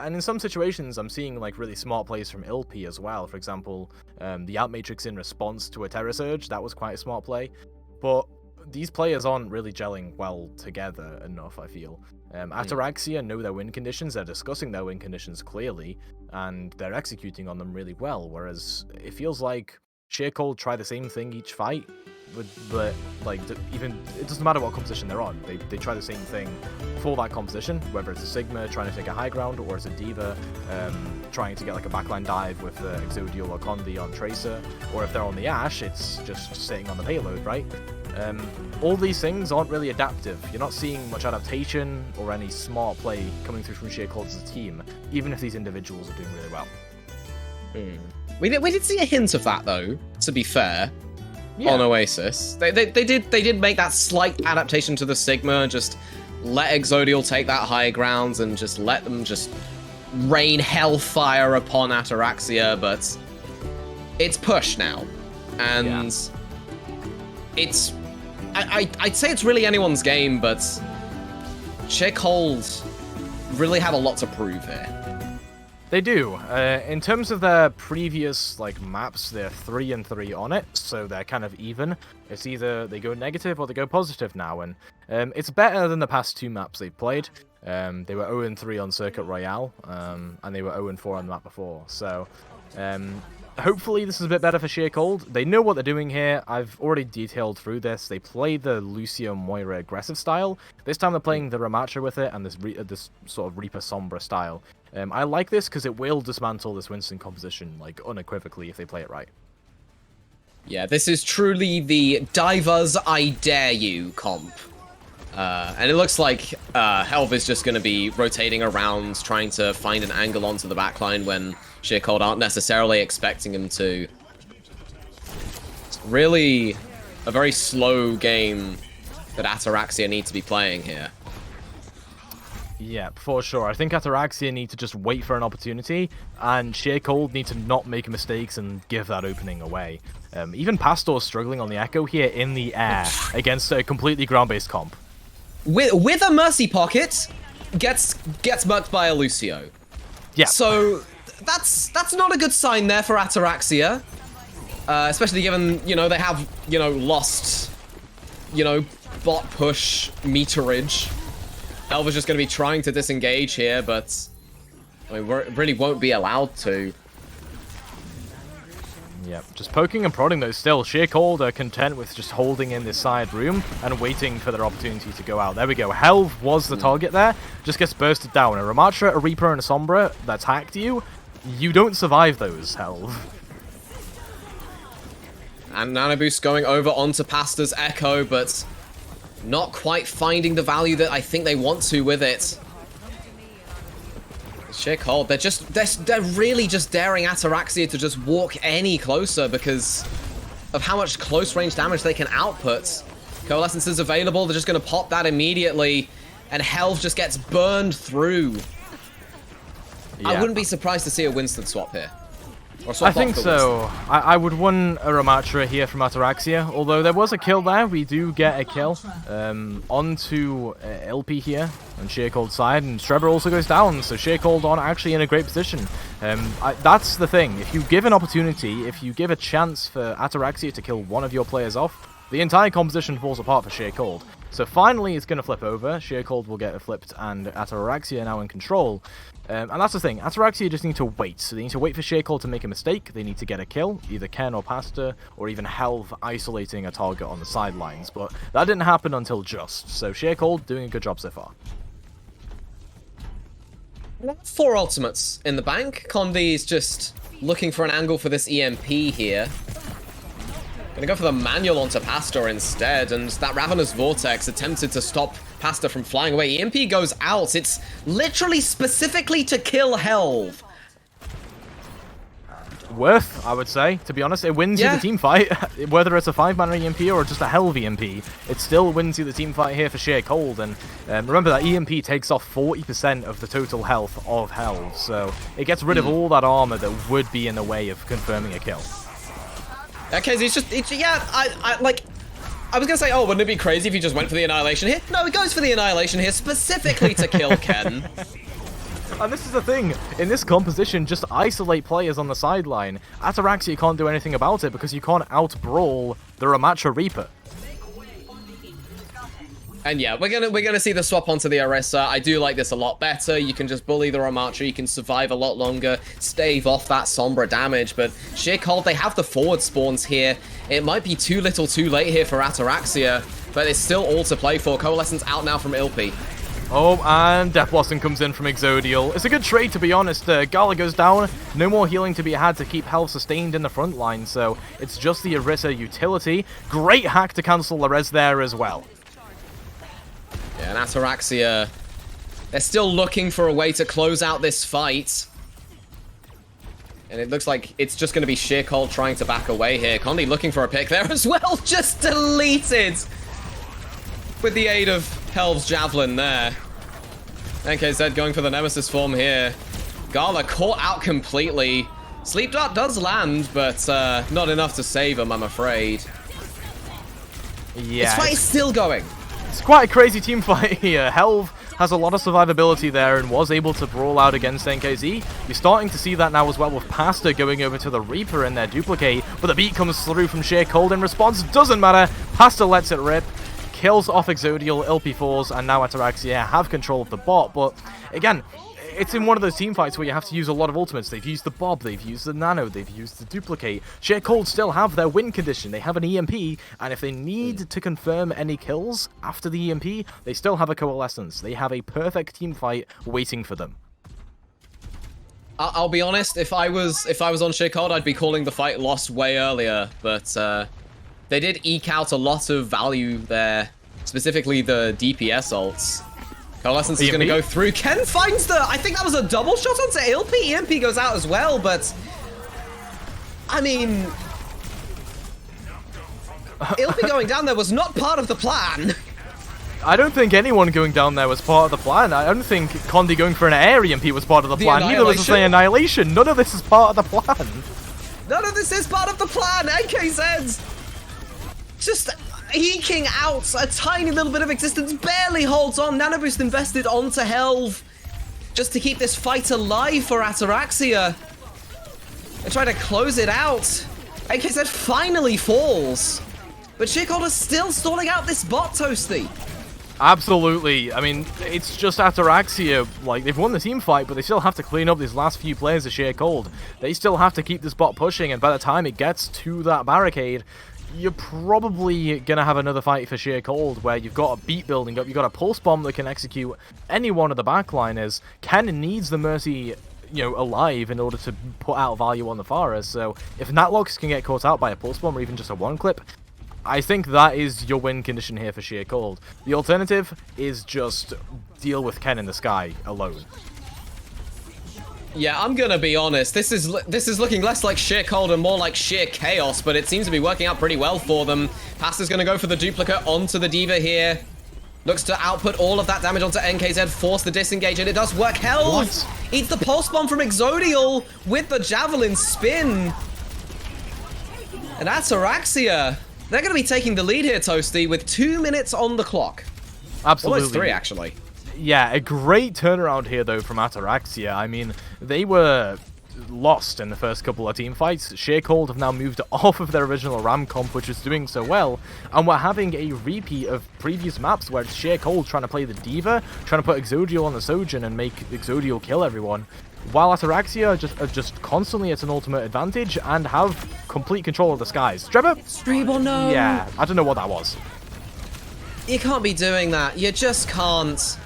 in some situations, I'm seeing like really smart plays from Ilp as well. For example, the Outmatrix in response to a Terror Surge, that was quite a smart play. But these players aren't really gelling well together enough, I feel. Ataraxia know their win conditions, they're discussing their win conditions clearly, and they're executing on them really well, whereas it feels like Sheer Cold try the same thing each fight, but like even it doesn't matter what composition they're on, they try the same thing for that composition, whether it's a Sigma trying to take a high ground or it's a Diva trying to get like a backline dive with Exodial or Condi on Tracer, or if they're on the Ashe, it's just sitting on the payload, right? All these things aren't really adaptive. You're not seeing much adaptation or any smart play coming through from Sheer Cold as a team, even if these individuals are doing really well. We did see a hint of that, though, to be fair, on Oasis. They did make that slight adaptation to the Sigma, just let Exodial take that high ground and just let them just rain hellfire upon Ataraxia, but it's push now. And it's... I'd say it's really anyone's game, but Sheer Cold really have a lot to prove here. They do. In terms of their previous like maps, they're 3-3 on it, so they're kind of even. It's either they go negative or they go positive now, and it's better than the past 2 maps they've played. They were 0-3 on Circuit Royale, and they were 0-4 on the map before. So hopefully this is a bit better for Sheer Cold. They know what they're doing here. I've already detailed through this. They play the Lucio Moira aggressive style. This time they're playing the Ramattra with it and this sort of Reaper Sombra style. I like this because it will dismantle this Winston composition like unequivocally if they play it right. Yeah, this is truly the Divers I Dare You comp. And it looks like Helv is just going to be rotating around, trying to find an angle onto the backline when Sheer Cold aren't necessarily expecting him to. It's really a very slow game that Ataraxia need to be playing here. Yeah, for sure. I think Ataraxia need to just wait for an opportunity, and Sheer Cold need to not make mistakes and give that opening away. Even Pastor's struggling on the Echo here in the air against a completely ground-based comp. With a Mercy Pocket, gets murked by a Lucio. Yeah. So that's not a good sign there for Ataraxia, especially given they have lost bot push meterage. Elva's just going to be trying to disengage here, but I mean, really won't be allowed to. Yeah, just poking and prodding though still. Sheer Cold are content with just holding in this side room and waiting for their opportunity to go out. There we go. Helv was the target there. Just gets bursted down. A Ramattra, a Reaper, and a Sombra that's hacked you. You don't survive those, Helv. And Nano Boost going over onto Pasta's Echo, but not quite finding the value that I think they want to with it. Sheer Cold, they're really just daring Ataraxia to just walk any closer because of how much close range damage they can output. Coalescence is available, they're just going to pop that immediately, and Helv just gets burned through. Yeah. I wouldn't be surprised to see a Winston swap here. Or swap I think off the so. I would want a Ramatra here from Ataraxia, although there was a kill there. We do get a kill onto LP here on Sheercold's side, and Strebber also goes down, so Sheercold on actually in a great position. That's the thing. If you give an opportunity, if you give a chance for Ataraxia to kill one of your players off, the entire composition falls apart for Sheercold. So finally it's going to flip over, Sheercold will get flipped, and Ataraxia now in control. And that's the thing, Ataraxia just need to wait. So they need to wait for Sheercold to make a mistake, they need to get a kill, either Ken or Pasta, or even Helve isolating a target on the sidelines. But that didn't happen until just, so Sheercold doing a good job so far. 4 ultimates in the bank. Condi's just looking for an angle for this EMP here. Gonna go for the manual onto Pasta instead, and that Ravenous Vortex attempted to stop Pasta from flying away. EMP goes out. It's literally specifically to kill Helve. Worth, I would say, to be honest. It wins you the team fight. Whether it's a 5-mana EMP or just a Helve EMP, it still wins you the team fight here for Sheercold. And remember that EMP takes off 40% of the total health of Helve, so it gets rid of all that armor that would be in the way of confirming a kill. Okay, so I was gonna say, oh, wouldn't it be crazy if he just went for the Annihilation here? No, he goes for the Annihilation here specifically to kill Ken. And this is the thing, in this composition, just isolate players on the sideline. Ataraxia can't do anything about it because you can't out-brawl the Ramatra Reaper. And yeah, we're gonna see the swap onto the Orisa. I do like this a lot better. You can just bully the Ramatra, you can survive a lot longer, stave off that Sombra damage, but Sheercold, they have the forward spawns here. It might be too little too late here for Ataraxia, but it's still all to play for. Coalescence out now from Ilpi. Oh, and Death Blossom comes in from Exodial. It's a good trade, to be honest. Gala goes down, no more healing to be had to keep health sustained in the front line, so it's just the Orisa utility. Great hack to cancel the res there as well. Yeah, and Ataraxia, they're still looking for a way to close out this fight. And it looks like it's just going to be Sheercold trying to back away here. Condi looking for a pick there as well, just deleted with the aid of Helve's Javelin there. NKZ going for the Nemesis form here. Gala caught out completely. Sleep Dart does land, but not enough to save him, I'm afraid. Yeah, this fight is still going. It's quite a crazy team fight here. Helve has a lot of survivability there and was able to brawl out against NKZ. You're starting to see that now as well with Pasta going over to the Reaper in their duplicate, but the beat comes through from Sheercold in response. Doesn't matter. Pasta lets it rip. Kills off Exodial, LP4s, and now Ataraxia have control of the bot, but again, it's in one of those team fights where you have to use a lot of ultimates. They've used the Bob, they've used the Nano, they've used the Duplicate. Sheercold still have their win condition, they have an EMP, and if they need to confirm any kills after the EMP, they still have a Coalescence. They have a perfect team fight waiting for them. I'll be honest, if I was on Sheercold, I'd be calling the fight lost way earlier, but they did eke out a lot of value there, specifically the DPS ults. Coalescence is going to go through. Ken finds the... I think that was a double shot onto Ilpi. EMP goes out as well, but... I mean... Ilpi going down there was not part of the plan. I don't think anyone going down there was part of the plan. I don't think Condi going for an air EMP was part of the plan. Neither was the Annihilation. None of this is part of the plan. None of this is part of the plan. NKZ just eking out a tiny little bit of existence, barely holds on. Nano Boost invested onto Helve just to keep this fight alive for Ataraxia. They try to close it out. NKZ finally falls, but Sheercold is still stalling out this bot, Toasty. Absolutely. I mean, it's just Ataraxia. Like, they've won the team fight, but they still have to clean up these last few players of Sheercold. They still have to keep this bot pushing, and by the time it gets to that barricade, you're probably going to have another fight for Sheercold where you've got a beat building up, you've got a pulse bomb that can execute any one of the backliners. Ken needs the Mercy, you know, alive in order to put out value on the Pharah, so if Natlox can get caught out by a pulse bomb or even just a one clip, I think that is your win condition here for Sheercold. The alternative is just deal with Ken in the sky alone. Yeah, I'm gonna be honest. This is looking less like Sheercold and more like sheer chaos, but it seems to be working out pretty well for them. Pasta's gonna go for the duplicate onto the D.Va here. Looks to output all of that damage onto NKZ, force the disengage, and it does work. Hells eats the pulse bomb from Exodial with the javelin spin. And Ataraxia, they're going to be taking the lead here, Toasty, with 2 minutes on the clock. Absolutely. Almost 3, actually. Yeah, a great turnaround here, though, from Ataraxia. I mean, they were lost in the first couple of team fights. Sheercold have now moved off of their original Ram comp, which was doing so well, and we're having a repeat of previous maps where it's Sheercold trying to play the Diva, trying to put Exodial on the Sojourn and make Exodial kill everyone, while Ataraxia are just constantly at an ultimate advantage and have complete control of the skies. Trevor? Streebo, no! Yeah, I don't know what that was. You can't be doing that. You just can't.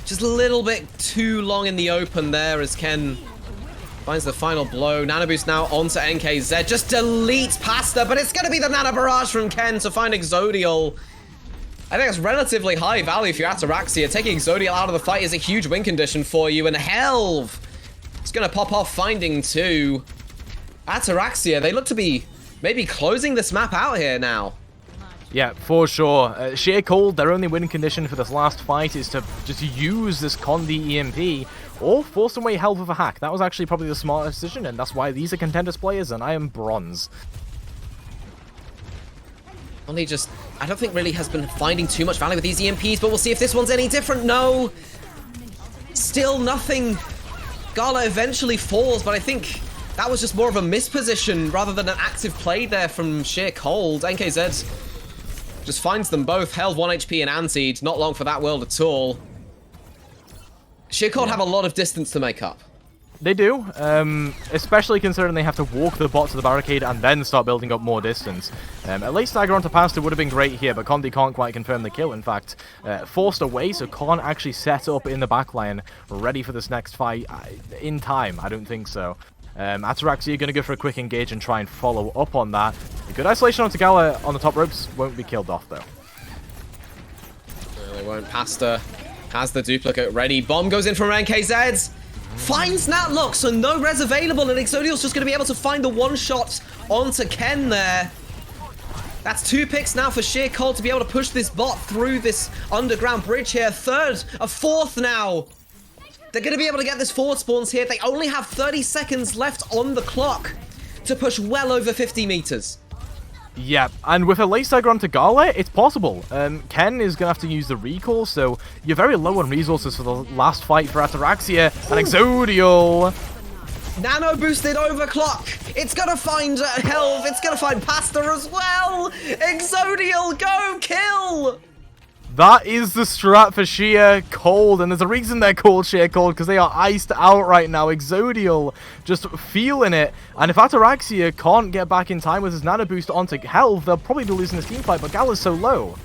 Just a little bit too long in the open there as Ken finds the final blow. Nano Boost now onto NKZ. Just deletes Pasta, but it's going to be the Nano Barrage from Ken to find Exodial. I think that's relatively high value for Ataraxia. Taking Exodial out of the fight is a huge win condition for you. And Helv is going to pop off finding 2. Ataraxia, they look to be maybe closing this map out here now. Yeah, for sure. Sheercold, their only win condition for this last fight is to just use this Condi EMP or force away Helv with a hack. That was actually probably the smartest decision, and that's why these are Contenders players, and I am bronze. Condi just, I don't think really has been finding too much value with these EMPs, but we'll see if this one's any different. No! Still nothing. Gala eventually falls, but I think that was just more of a misposition rather than an active play there from Sheercold. NKZ just finds them both. Held 1 HP and antied. Not long for that world at all. Sheercold have a lot of distance to make up. They do, especially considering they have to walk the bot to the barricade and then start building up more distance. A late stagger onto Pasta would have been great here, but Condi can't quite confirm the kill. In fact, forced away, so can't actually set up in the backline, ready for this next fight in time. I don't think so. Ataraxia going to go for a quick engage and try and follow up on that. A good isolation onto Gala on the top ropes, won't be killed off though. No, they won't. Pasta has the duplicate ready. Bomb goes in from NKZ. Finds Natlock, so no res available, and Exodial's just going to be able to find the one-shot onto Ken there. That's 2 picks now for Sheercold to be able to push this bot through this underground bridge here. Third, a 4th now. They're going to be able to get this forward spawns here. They only have 30 seconds left on the clock to push well over 50 meters. Yeah, and with a late stagger onto Gala, it's possible. Ken is going to have to use the recall, so you're very low on resources for the last fight for Ataraxia. And Exodial. Nano boosted overclock. It's going to find Helv. It's going to find Pasta as well. Exodial, go kill. That is the strat for Sheercold, and there's a reason they're called Sheercold, because they are iced out right now. Exodial just feeling it, and if Ataraxia can't get back in time with his nano boost onto Helv, they'll probably be losing this team fight, but Gala's so low.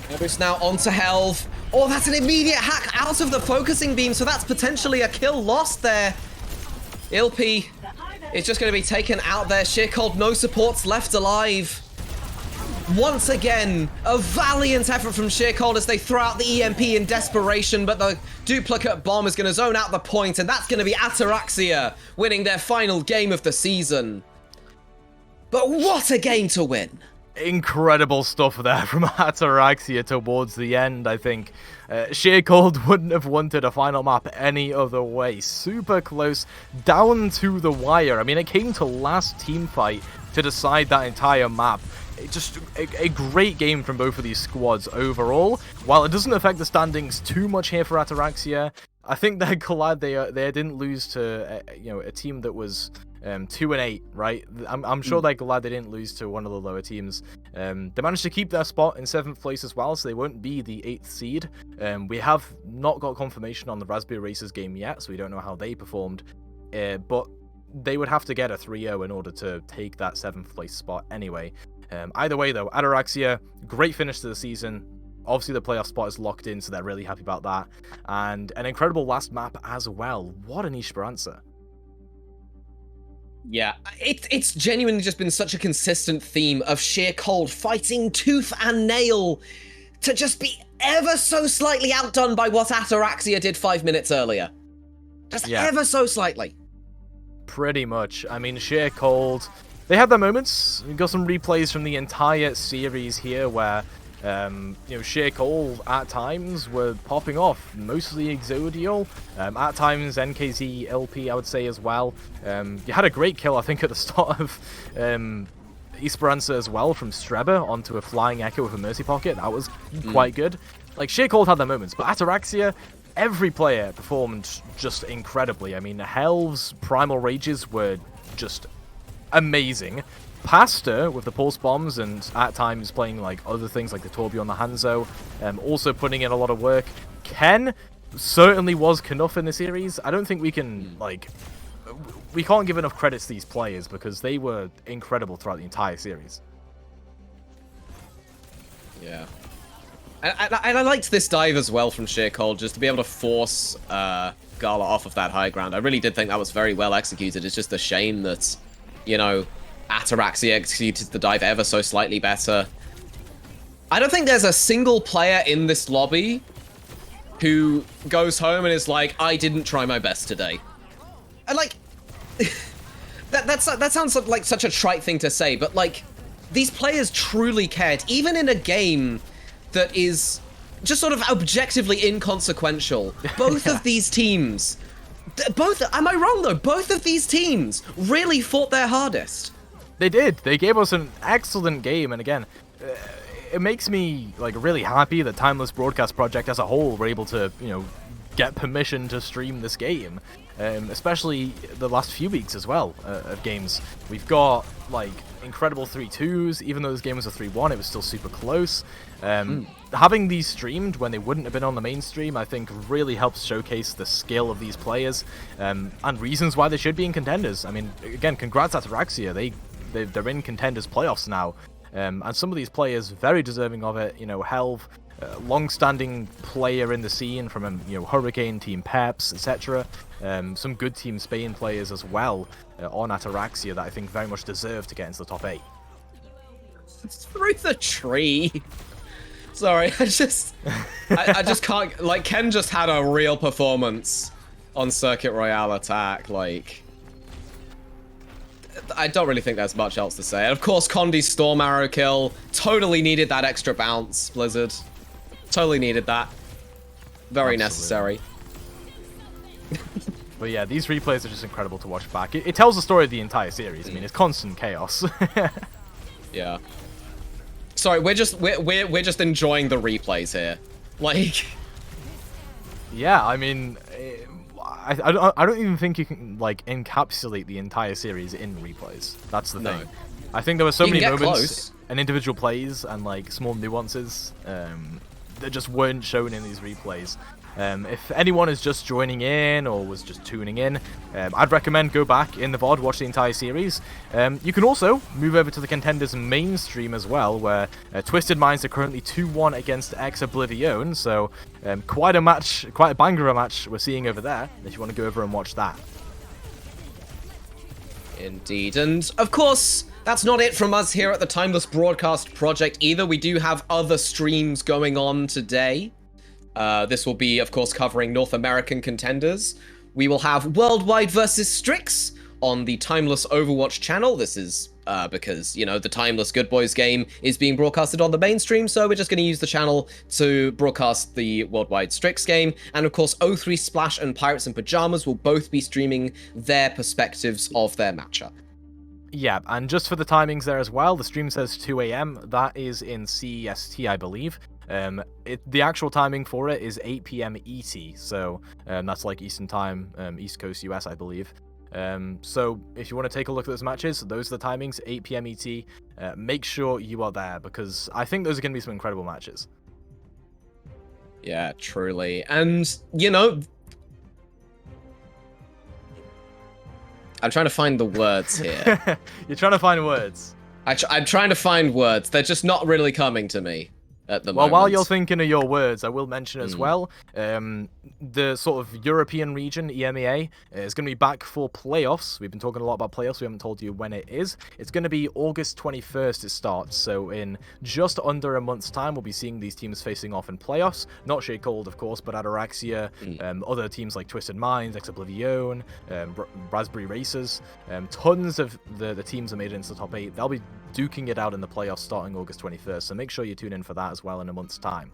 Nano boost now onto Helv. Oh, that's an immediate hack out of the focusing beam, so that's potentially a kill lost there. Ilpi is just going to be taken out there. Sheercold, no supports left alive. Once again, a valiant effort from Sheercold as they throw out the EMP in desperation, but the duplicate bomb is going to zone out the point, and that's going to be Ataraxia winning their final game of the season. But what a game to win! Incredible stuff there from Ataraxia towards the end, I think. Sheercold wouldn't have wanted a final map any other way. Super close, down to the wire. I mean, it came to last team fight to decide that entire map. Just a great game from both of these squads overall. While it doesn't affect the standings too much here for Ataraxia, I think they're glad they didn't lose to a team that was 2-8, right? I'm sure they're glad they didn't lose to one of the lower teams. They managed to keep their spot in 7th place as well, so they won't be the 8th seed. We have not got confirmation on the Raspberry Racers game yet, so we don't know how they performed. But they would have to get a 3-0 in order to take that 7th place spot anyway. Either way, though, Ataraxia, great finish to the season. Obviously, the playoff spot is locked in, so they're really happy about that. And an incredible last map as well. What an Esperanza. Yeah, it's genuinely just been such a consistent theme of Sheercold fighting tooth and nail to just be ever so slightly outdone by what Ataraxia did 5 minutes earlier. Just ever so slightly. Pretty much. I mean, Sheercold, they had their moments. We got some replays from the entire series here where You know, Sheer Cole at times were popping off, mostly Exodial, at times NKZ LP I would say as well. You had a great kill I think at the start of Esperanza as well from Streba onto a Flying Echo with a Mercy Pocket. That was quite good. Like, Sheer Cold had their moments, but Ataraxia, every player performed just incredibly. I mean, Helve's Primal Rages were just amazing. Pasta with the Pulse Bombs and at times playing like other things like the Torbjorn, the Hanzo, also putting in a lot of work. Ken certainly was Knuff in the series. I don't think we can, like, we can't give enough credit to these players because they were incredible throughout the entire series. Yeah. And I liked this dive as well from Sheer Cold, just to be able to force Gala off of that high ground. I really did think that was very well executed. It's just a shame that, you know, Ataraxia executed the dive ever so slightly better. I don't think there's a single player in this lobby who goes home and is like, I didn't try my best today. And like, that sounds like such a trite thing to say, but like, these players truly cared, even in a game that is just sort of objectively inconsequential. Both of these teams, am I wrong though? Both of these teams really fought their hardest. They did. They gave us an excellent game, and again, it makes me like really happy that Timeless Broadcast Project as a whole were able to, you know, get permission to stream this game. Especially the last few weeks as well of games. We've got like incredible 3-2s, even though this game was a 3-1, it was still super close. Having these streamed when they wouldn't have been on the mainstream, I think really helps showcase the skill of these players and reasons why they should be in Contenders. I mean, again, congrats Ataraxia, they're in Contenders playoffs now, and some of these players very deserving of it. You know, Helve, long-standing player in the scene from you know, Hurricane, Team Peps, etc. Some good Team Spain players as well on Ataraxia that I think very much deserve to get into the top 8. Through the tree. Sorry, I just can't, like, Ken just had a real performance on Circuit Royale Attack, like, I don't really think there's much else to say. And of course, Condi's Storm Arrow kill, totally needed that extra bounce, Blizzard. Totally needed that. Very necessary. But yeah, these replays are just incredible to watch back. It tells the story of the entire series. I mean, it's constant chaos. Yeah. Sorry, we're just enjoying the replays here. Like, yeah, I mean, I don't even think you can like encapsulate the entire series in replays. That's the thing. I think there were so many moments and individual plays and like small nuances that just weren't shown in these replays. If anyone is just joining in or was just tuning in, I'd recommend go back in the VOD, watch the entire series. You can also move over to the Contenders main stream as well, where Twisted Minds are currently 2-1 against Ex Oblivion, so quite a match, quite a banger of a match we're seeing over there, if you want to go over and watch that. Indeed, and of course, that's not it from us here at the Timeless Broadcast Project either. We do have other streams going on today. This will be, of course, covering North American contenders. We will have Worldwide versus Strix on the Timeless Overwatch channel. This is because, you know, the Timeless Good Boys game is being broadcasted on the mainstream, so we're just going to use the channel to broadcast the Worldwide Strix game. And of course, O3 Splash and Pirates in Pajamas will both be streaming their perspectives of their matchup. Yeah, and just for the timings there as well, the stream says 2 AM. That is in CEST, I believe. The actual timing for it is 8 PM ET, so that's like Eastern Time, East Coast US, I believe. So if you want to take a look at those matches, those are the timings, 8 PM ET. Make sure you are there, because I think those are going to be some incredible matches. Yeah, truly. And, you know, I'm trying to find the words here. You're trying to find words. I'm trying to find words. They're just not really coming to me at the moment. Well, while you're thinking of your words, I will mention as well, the sort of European region, EMEA, is going to be back for playoffs. We've been talking a lot about playoffs. We haven't told you when it is. It's going to be August 21st it starts. So in just under a month's time, we'll be seeing these teams facing off in playoffs. Not Shea Cold, of course, but Ataraxia, other teams like Twisted Minds, Ex Oblivion, Raspberry Racers. Tons of the teams that made it into the top 8. They'll be duking it out in the playoffs starting August 21st. So make sure you tune in for that as well in a month's time.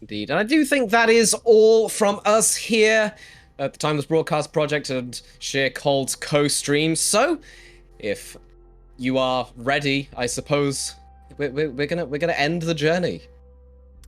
Indeed. And I do think that is all from us here at the Timeless Broadcast Project and Sheer Cold's co-stream. So, if you are ready, I suppose we're gonna end the journey.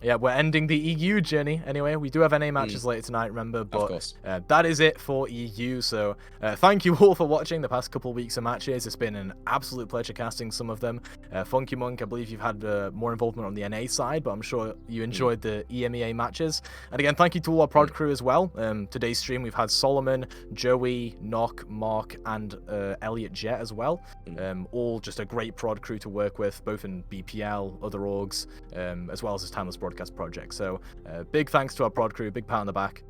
Yeah, we're ending the EU journey anyway. We do have NA matches later tonight, remember, but of course. That is it for EU. So thank you all for watching the past couple of weeks of matches. It's been an absolute pleasure casting some of them. Funky Monk, I believe you've had more involvement on the NA side, but I'm sure you enjoyed the EMEA matches. And again, thank you to all our prod crew as well. Today's stream, we've had Solomon, Joey, Nock, Mark, and Elliot Jet as well. All just a great prod crew to work with, both in BPL, other orgs, as well as this Timeless Broadcast project. So big thanks to our prod crew, big pat on the back.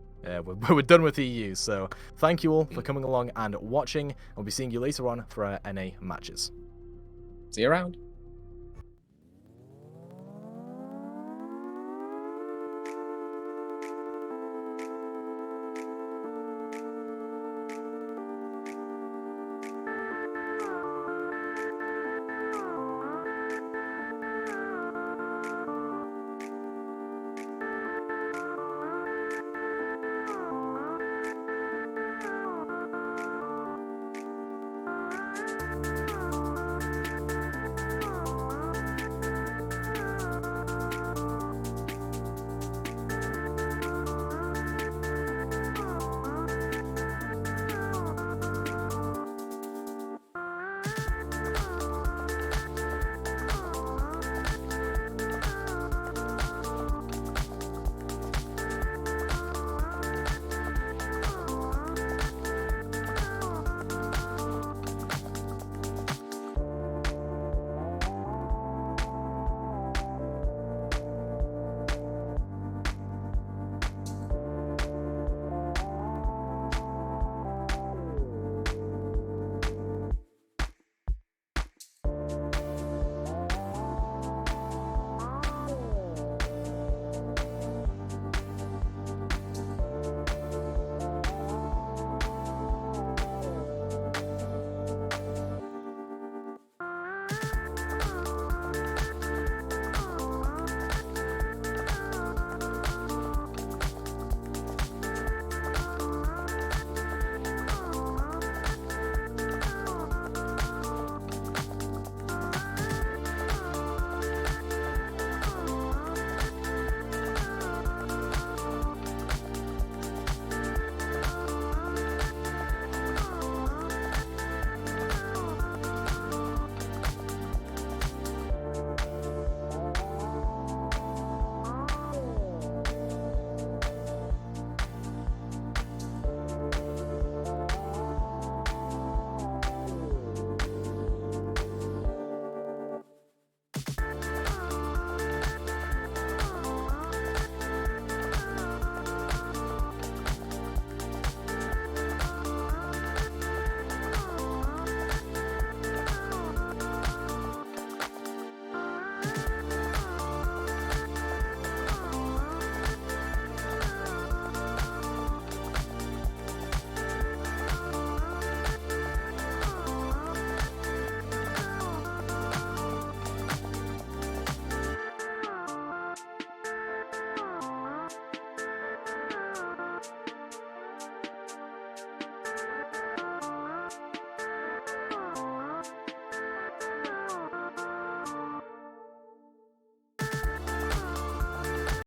We're done with EU, so thank you all for coming along and watching. I'll be seeing you later on for our NA matches. See you around.